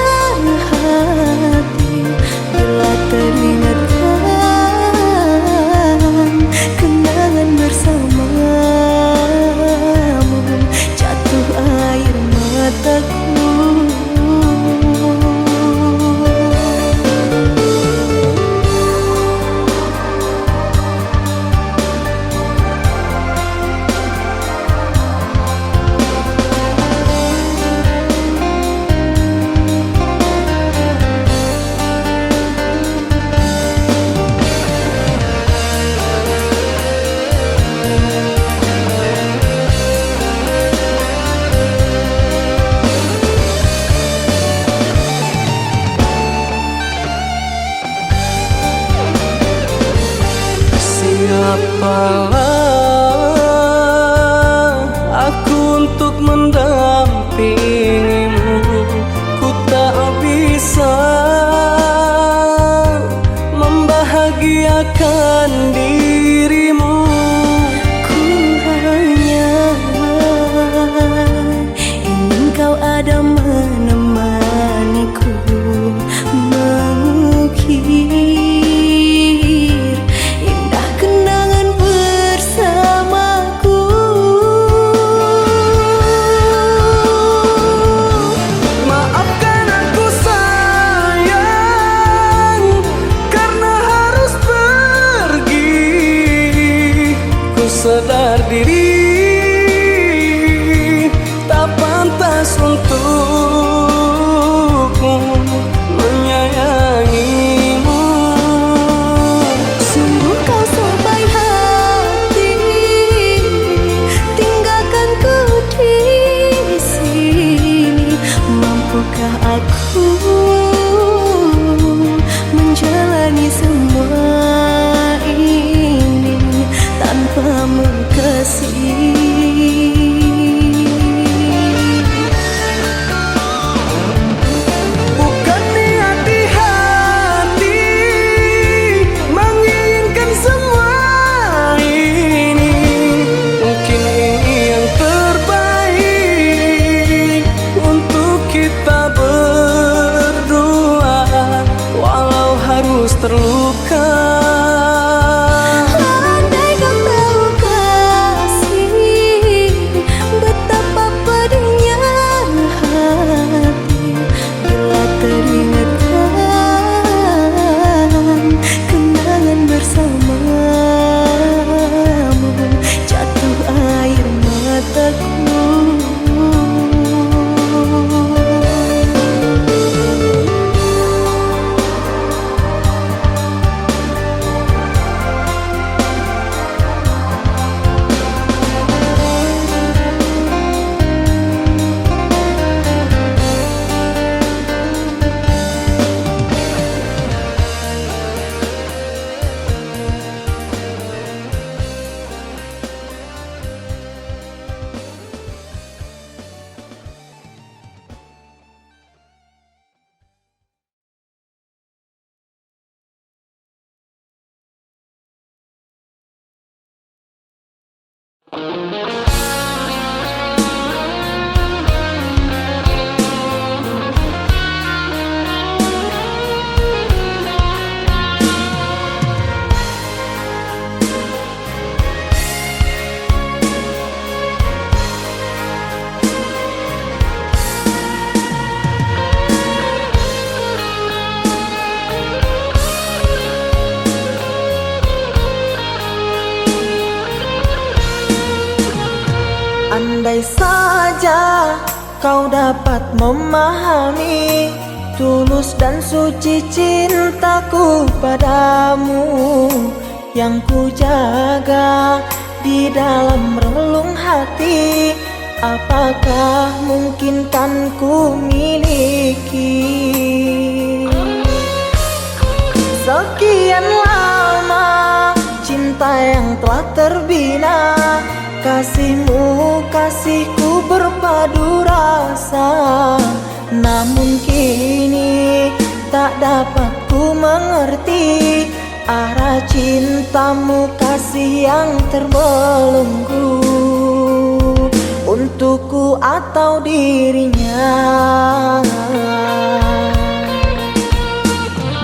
hati bila teringatkan kenangan bersamamu, jatuh air mataku. Siapalah aku untuk mendampingimu? Ku tak bisa membahagiakan dirimu. Ku hanya ingin kau ada menemaniku, mengukir indah kenangan bersamaku. Maafkan aku sayang, karena harus pergi. Ku sadar diri tak pantas untukku menyayangimu. Sungguh kau sampai hati, tinggalkan ku di sini. Mampukah aku menjalani semua ini tanpamu kasih? Bukan niat di hati menginginkan semua ini. Mungkin ini yang terbaik untuk kita berdua, kau dapat memahami tulus dan suci cintaku padamu yang ku jaga di dalam relung hati. Apakah mungkin kan ku miliki? Sekian lama cinta yang telah terbina, kasihmu kasihku berpadu rasa. Namun kini tak dapat ku mengerti arah cintamu kasih yang terbelenggu, untukku atau dirinya.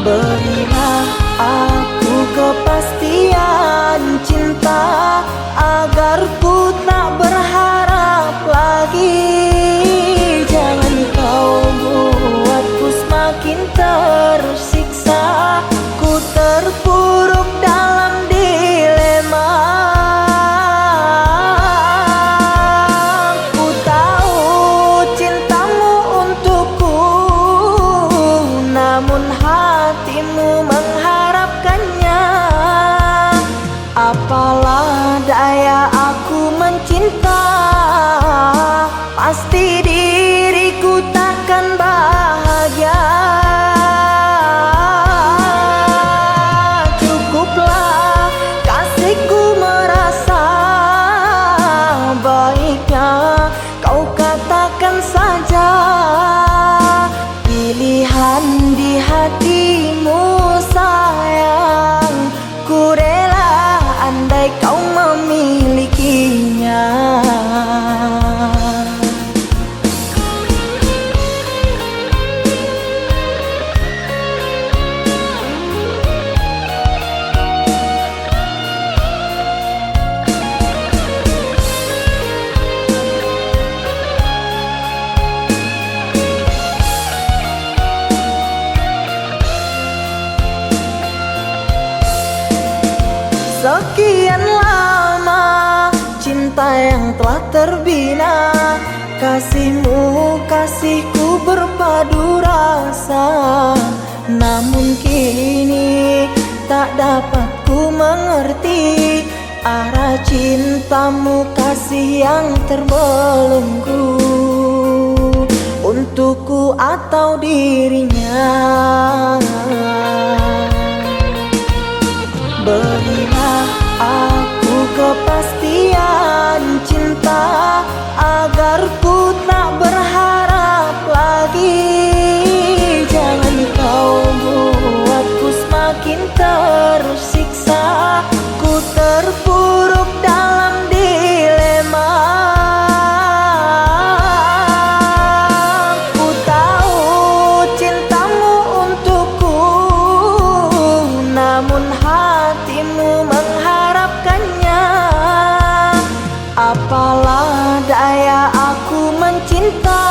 Berilah aku kepastian cinta agar ku tak berharap lagi. Jangan kau buatku semakin tersiksa, ku terpuruk dalam dilema. Ku tahu cintamu untukku, namun hatimu mengharapkannya. Apalah daya aku mencinta, pasti diriku takkan bahagia. Cukuplah kasihku merasa, baiknya kau katakan saja pilihan di hatimu sayang. Ku rela andai kau memilikinya. Sekian lama cinta yang telah terbina, kasihmu kasihku berpadu rasa. Namun kini tak dapat ku mengerti arah cintamu kasih yang terbelenggu, untukku atau dirinya. Berilah aku kepastian cinta agar ku tak berharap lagi. Jangan kau buatku semakin tersiksa, ku terpuruk dalam dilema. Ku tahu cintamu untukku, namun hatimu mengharapkannya. Apalah daya aku mencinta,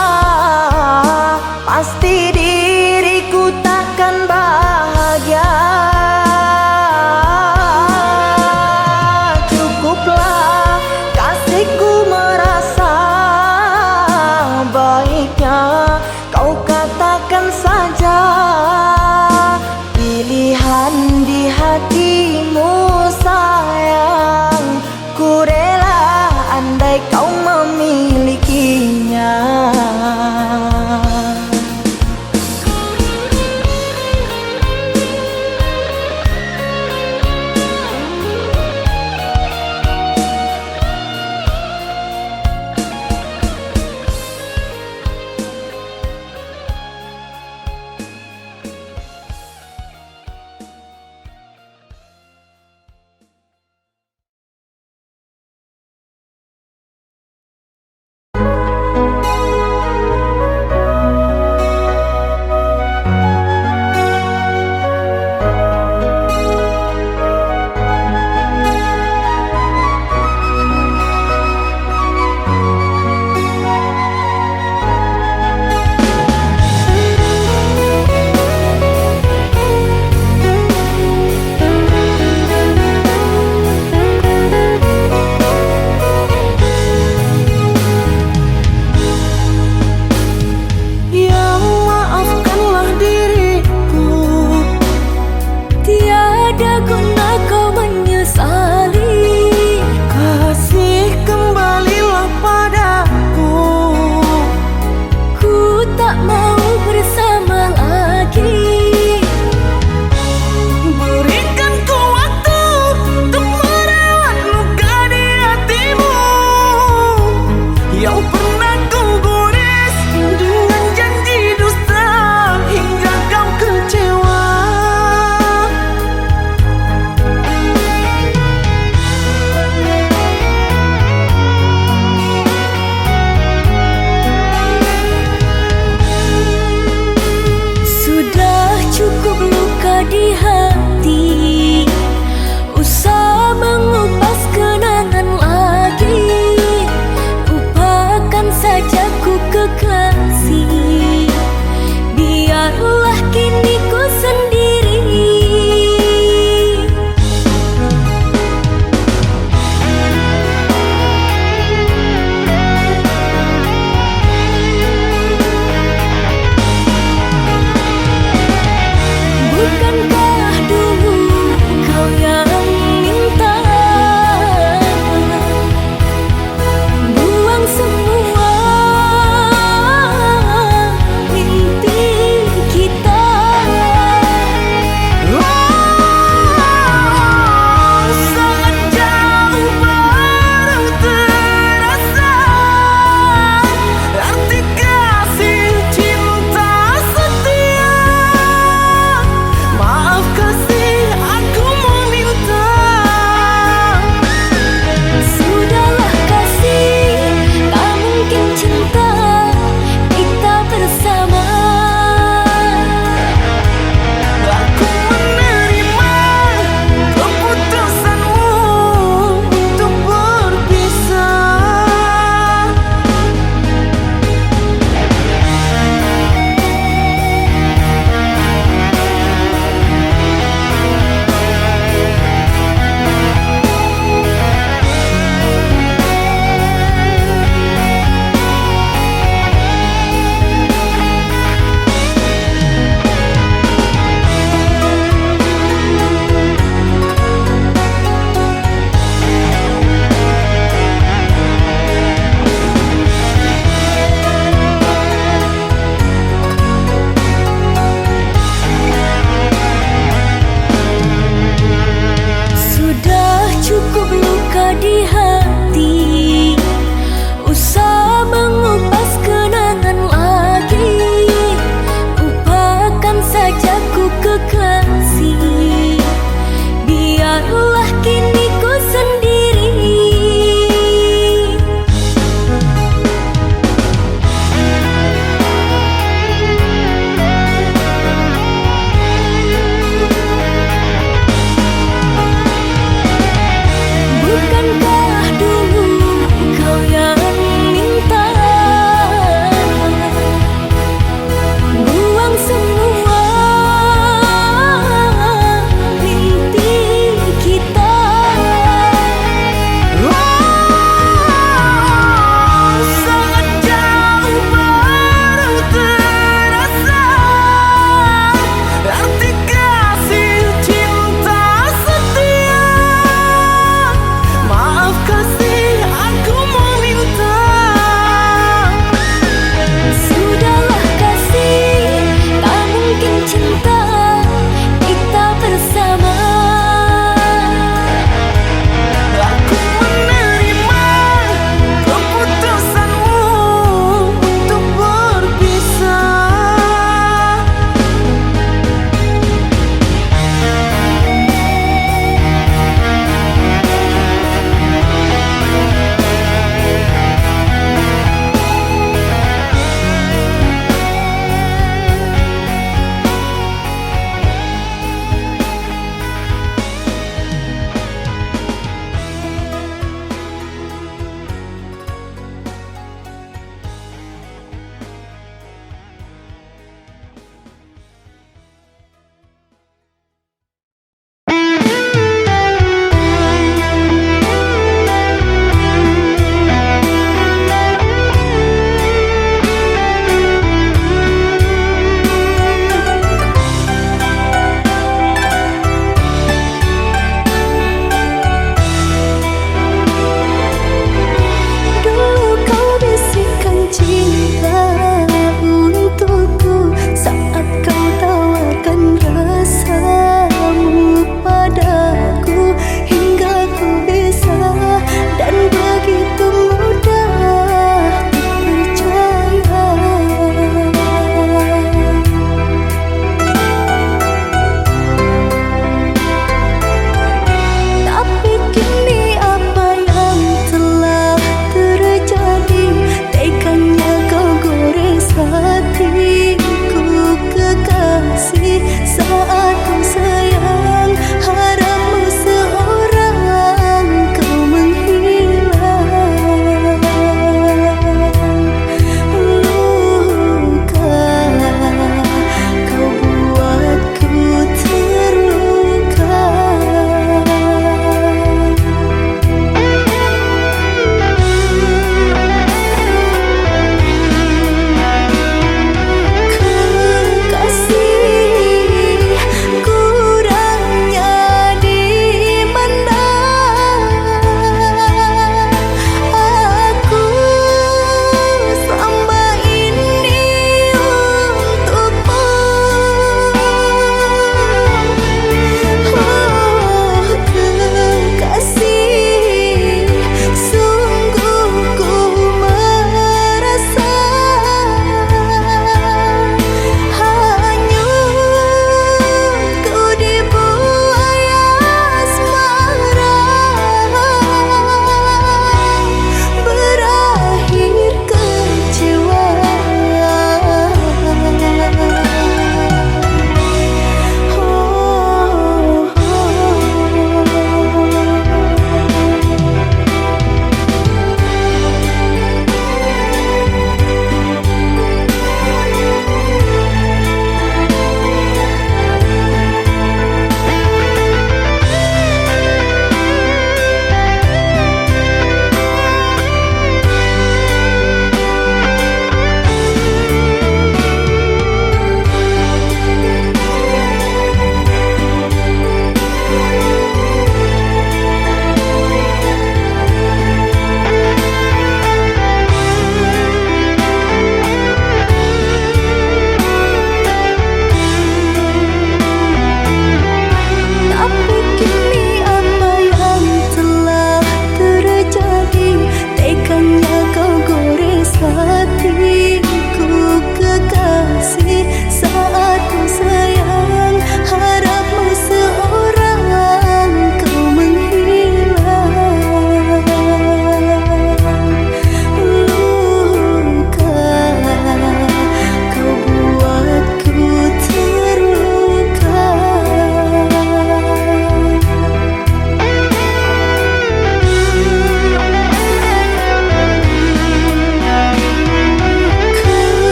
pasti diriku takkan bahagia. Cukuplah kasihku merasa, baiknya kau katakan saja pilihan di hatimu sayang. Ku rela andai kau memilikinya.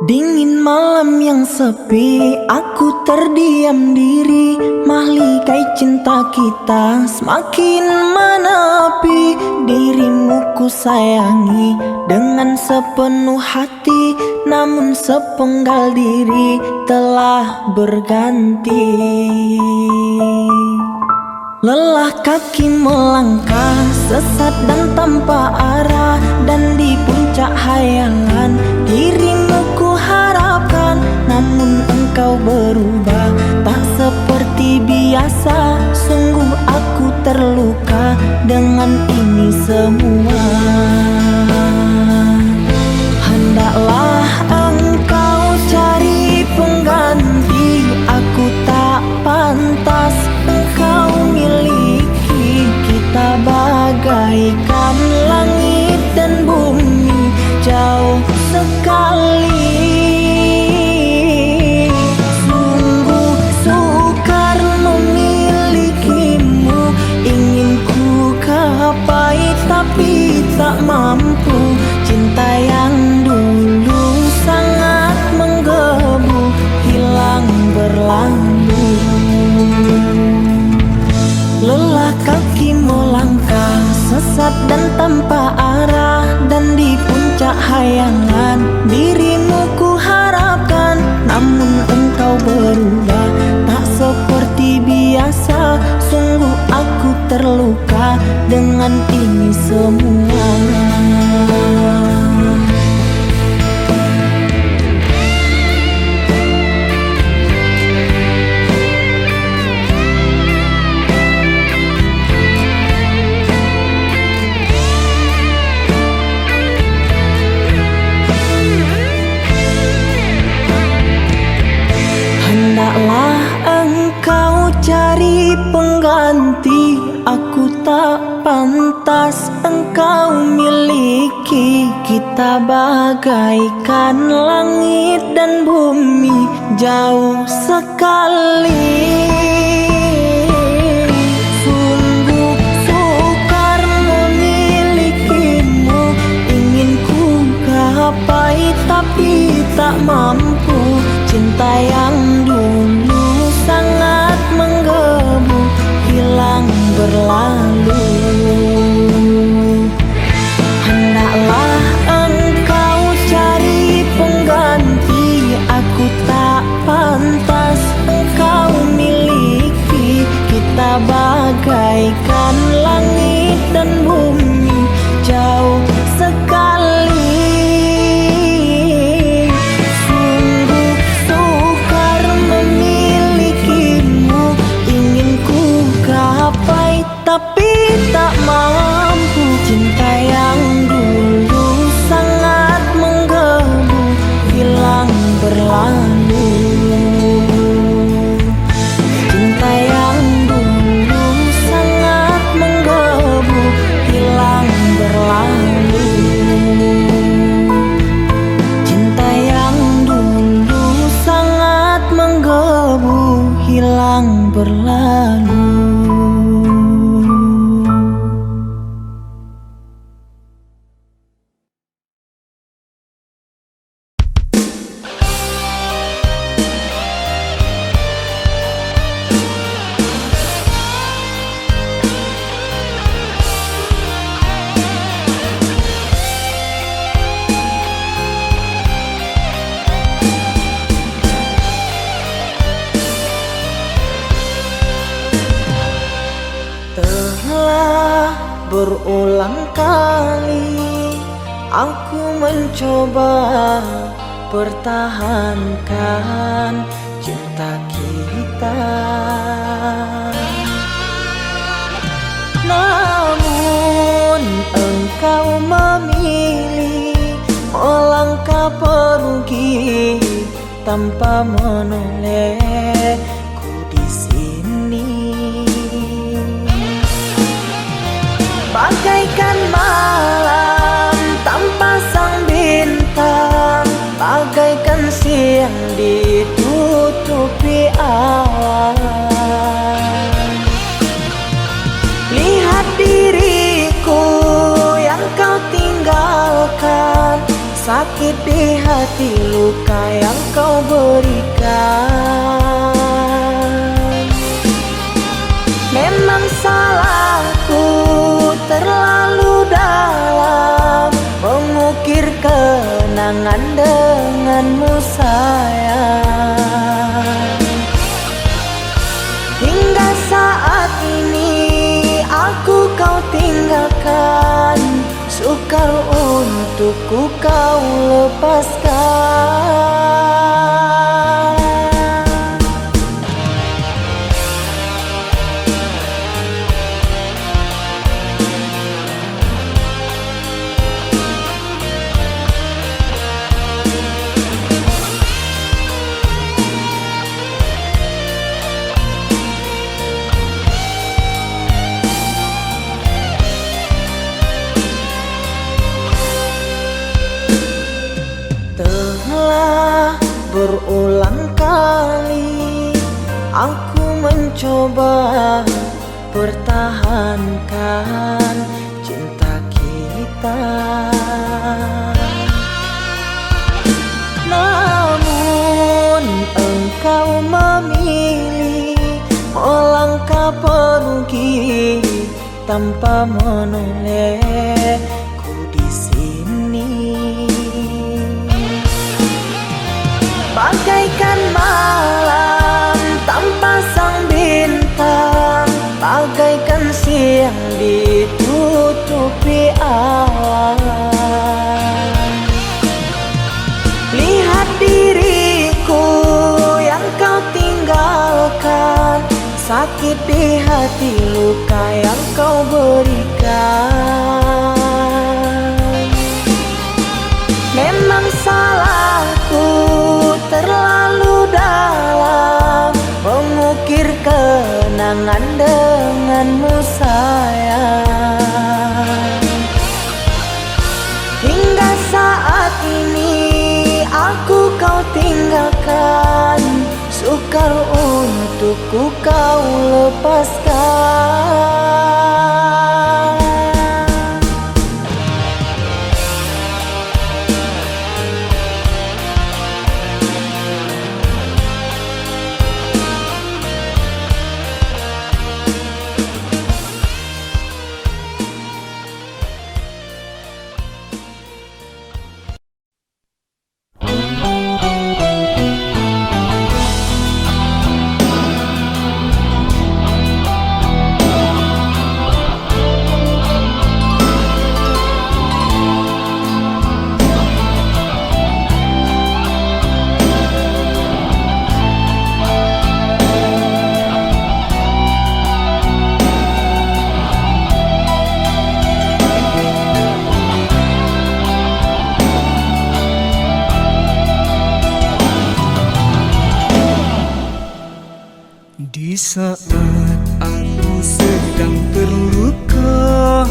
Dingin malam yang sepi, aku terdiam diri. Mahligai cinta kita semakin menepi. Dirimu ku sayangi dengan sepenuh hati, namun sepenggal diri telah berganti. Lelah kaki melangkah sesat dan tanpa arah, dan di puncak hayangan dirimu ku harapkan. Namun engkau berubah tak seperti biasa. Sungguh aku terluka dengan ini semua. Hendaklah engkau cari pengganti, aku tak pantas engkau miliki. Kita bagaikan langit dan bumi, jauh sekali. Sungguh sukar memilikimu, ingin ku gapai tapi tak mampu. Cinta yang dulu sangat menggebu, hilang berlalu. Lelah kaki melangkah sesat dan tanpa arah, dan di puncak hayangan dirimu ku harapkan. Namun engkau berubah tak seperti biasa. Sungguh aku terluka dengan ini semua. Hendaklah engkau cari pengganti, aku tak pantas engkau miliki. Kita bagaikan langit dan bumi, jauh sekali. Sungguh sukar memilikimu, ingin ku gapai tapi tak mampu. Cinta yang dulu sangat menggebu, hilang berlalu. Hendaklah engkau cari pengganti, aku tak pantas engkau miliki. Kita bagaikan langit dan bumi, jauh sekali. Tapi tak mampu. Cinta yang dulu sangat menggebu, hilang berlalu. Cinta yang dulu sangat menggebu, hilang berlalu. Cinta yang dulu sangat menggebu, hilang berlalu. Berulang kali aku mencoba pertahankan cinta kita, namun engkau memilih melangkah pergi tanpa menolehku di sini. Bagaikan malam tanpa sang bintang, bagaikan siang ditutupi awan. Lihat diriku yang kau tinggalkan, saat sakit di hati, luka yang kau berikan. Memang salahku terlalu dalam mengukir kenangan denganmu sayang. Hingga saat ini aku kau tinggalkan, sukar untukku kau lepaskan. Berulang kali aku mencoba pertahankan cinta kita, namun engkau memilih melangkah pergi tanpa menolehku di sini. Bagaikan malam tanpa sang bintang, bagaikan siang ditutupi awan. Lihat diriku yang kau tinggalkan, sakit di hati, luka yang kau berikan. Memang salahku terlalu dalam mengukir kenangan denganmu sayang. Hingga saat ini aku kau tinggalkan, sukar untukku kau lepaskan. Di saat aku sedang terluka,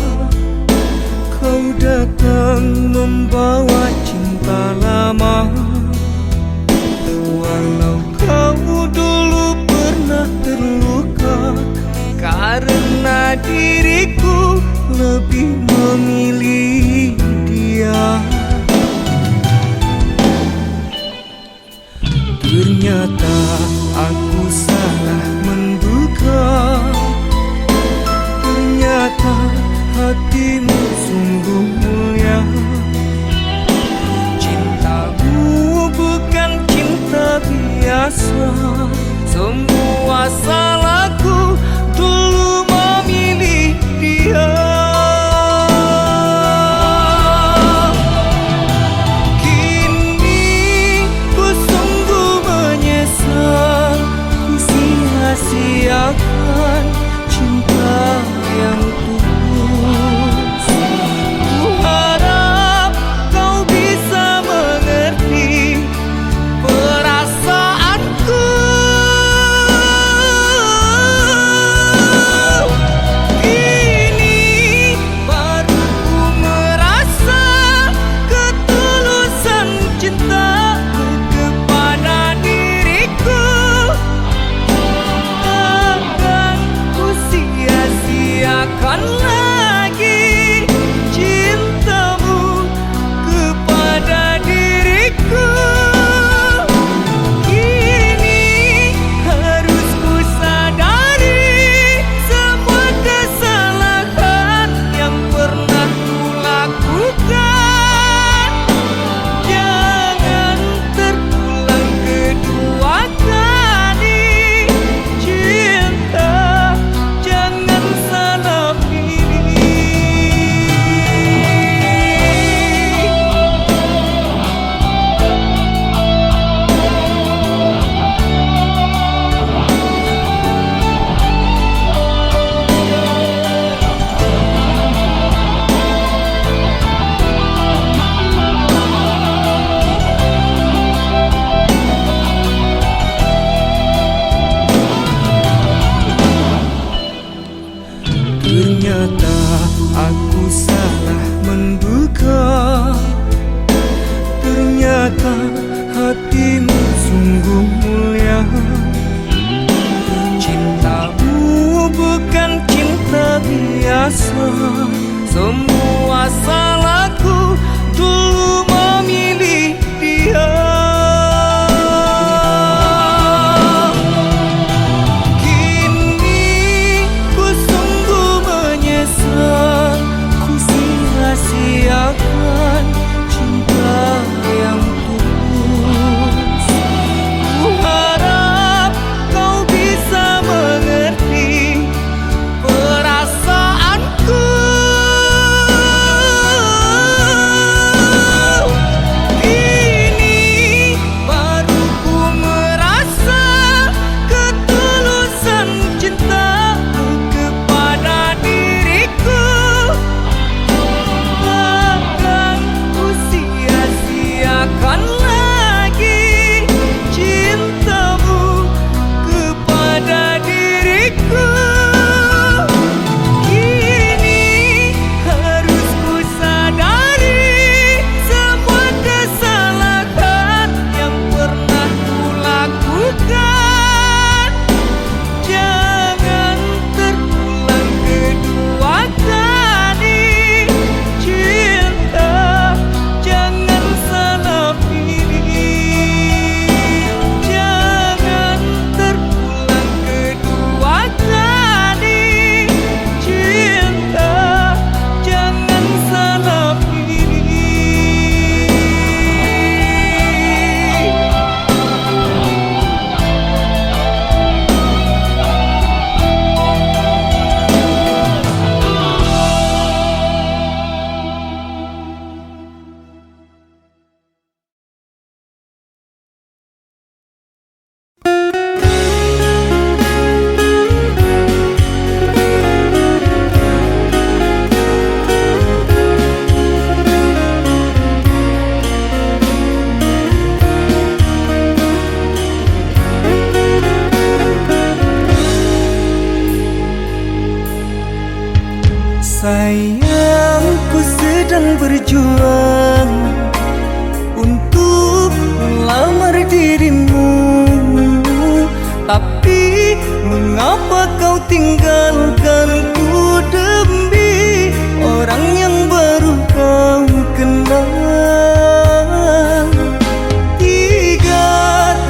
kau datang membawa cinta lama. Walau kau dulu pernah terluka, karena diriku lebih memilih dia. Ternyata aku salah menduga, ternyata hatimu sungguh mulia. Cintamu bukan cinta biasa, semua salahku dulu memilih dia. Sia-siakan cinta yang tulus. Ku harap kau bisa mengerti perasaanku. biasa. Semua salahku dulu memilih dia. Kini ku sungguh menyesal, ku sia-siakan cinta yang tulus. Ku harap kau bisa mengerti perasaanku. Kini baru ku merasa ketulusan cintamu kepada diriku. Takkan ku sia-siakan lagi cintamu kepada diriku. Kini harus ku sadari semua kesalahan yang pernah ku lakukan. Jangan terulang kedua kali. Cinta jangan salah pilih. Jangan terulang kedua kali. Cinta jangan salah pilih. Sayangku sedang berjuang untuk melamar dirimu, tapi mengapa kau tinggalkanku demi orang yang baru kau kenal. 3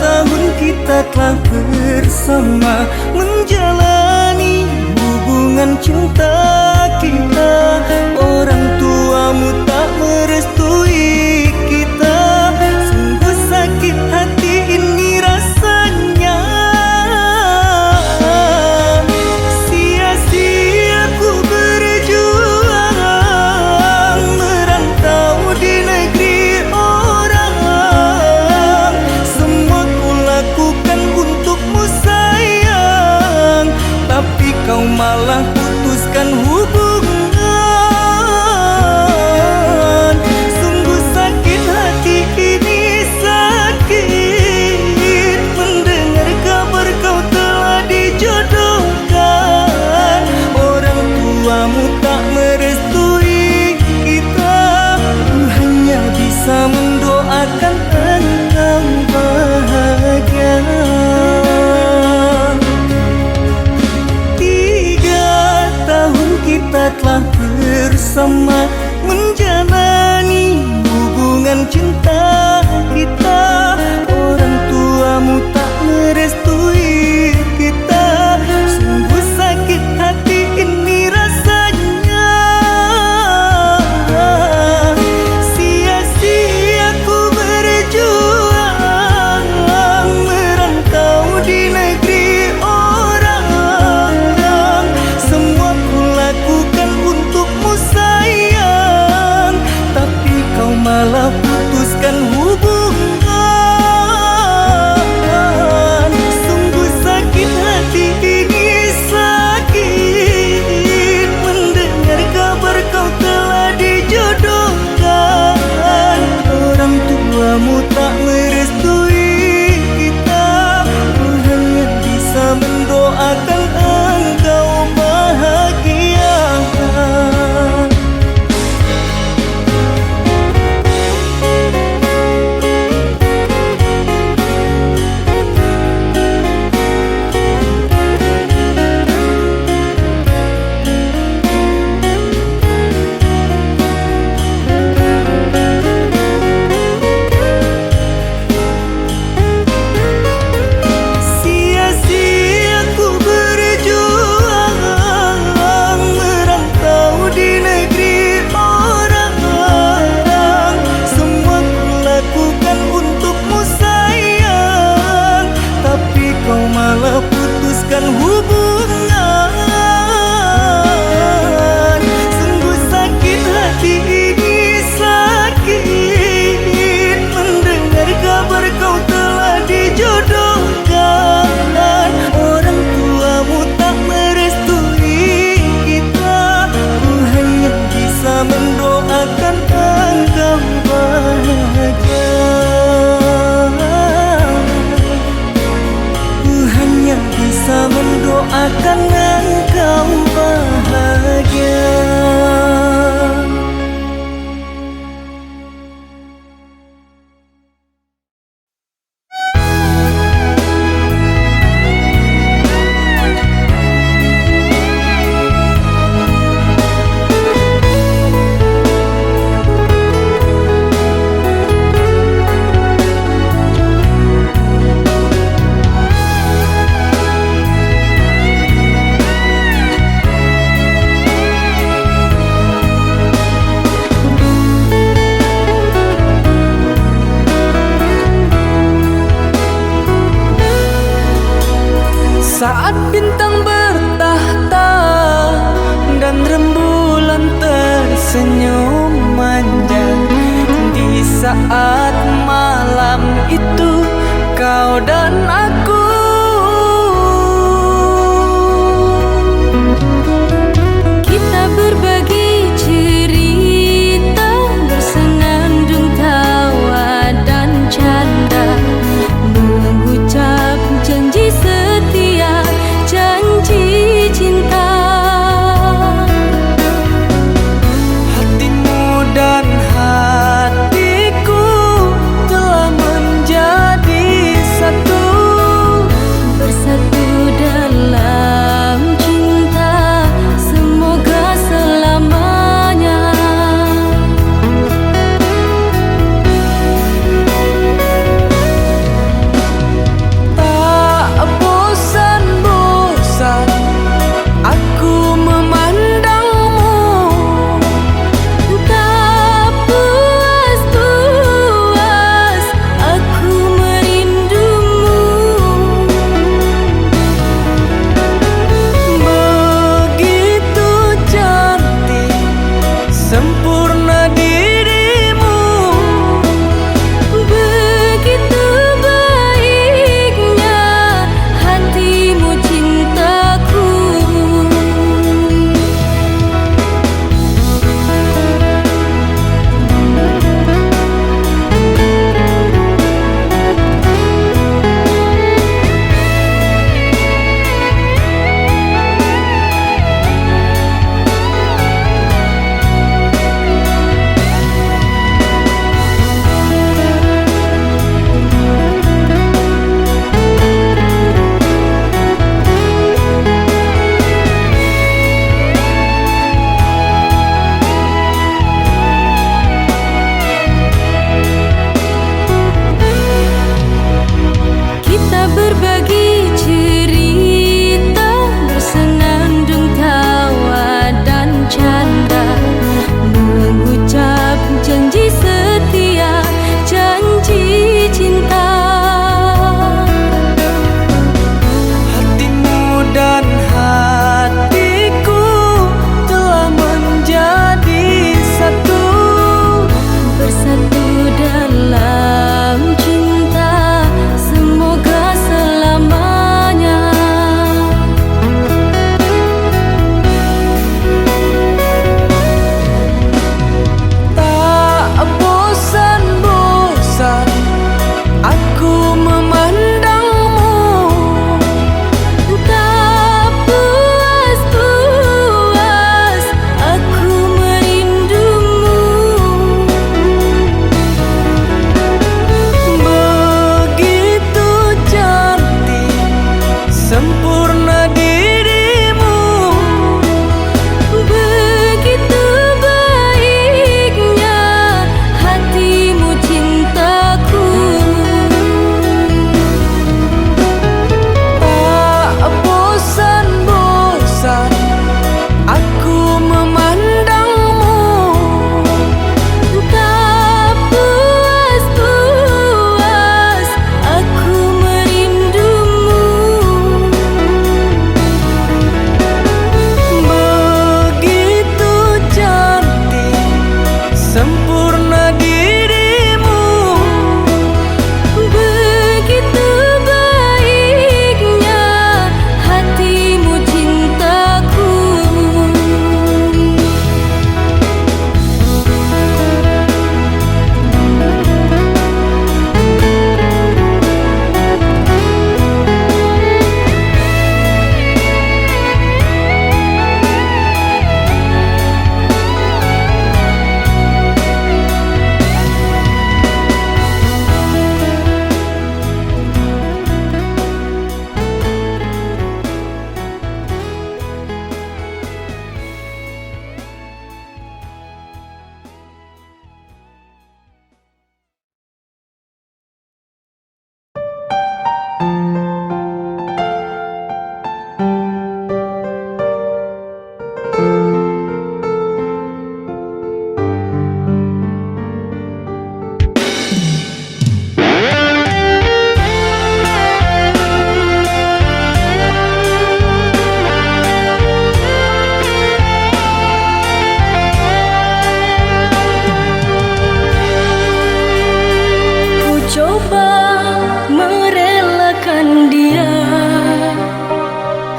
tahun kita telah bersama menjalani hubungan cinta kita. Orang tuamu tak merestui kita. Sungguh sakit hati ini rasanya. Sia-sia ku berjuang merantau di negeri orang. Semua ku lakukan untukmu sayang, tapi kau malah putuskan hubungan. Sungguh sakit hati ini, sakit mendengar kabar kau telah dijodohkan. Orang tuamu tak merestui kita. Ku hanya bisa mendoakan engkau bahagia. 3 saat bintang bertahta dan rembulan tersenyum manja. Di saat malam itu kau dan aku Kita berbagi cerita, bersenandung tawa dan canda, mengucap janji setia, janji cinta. hatimu dan hatiku telah menjadi satu.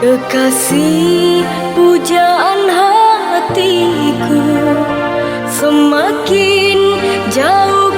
Kekasih pujaan hatiku, semakin jauh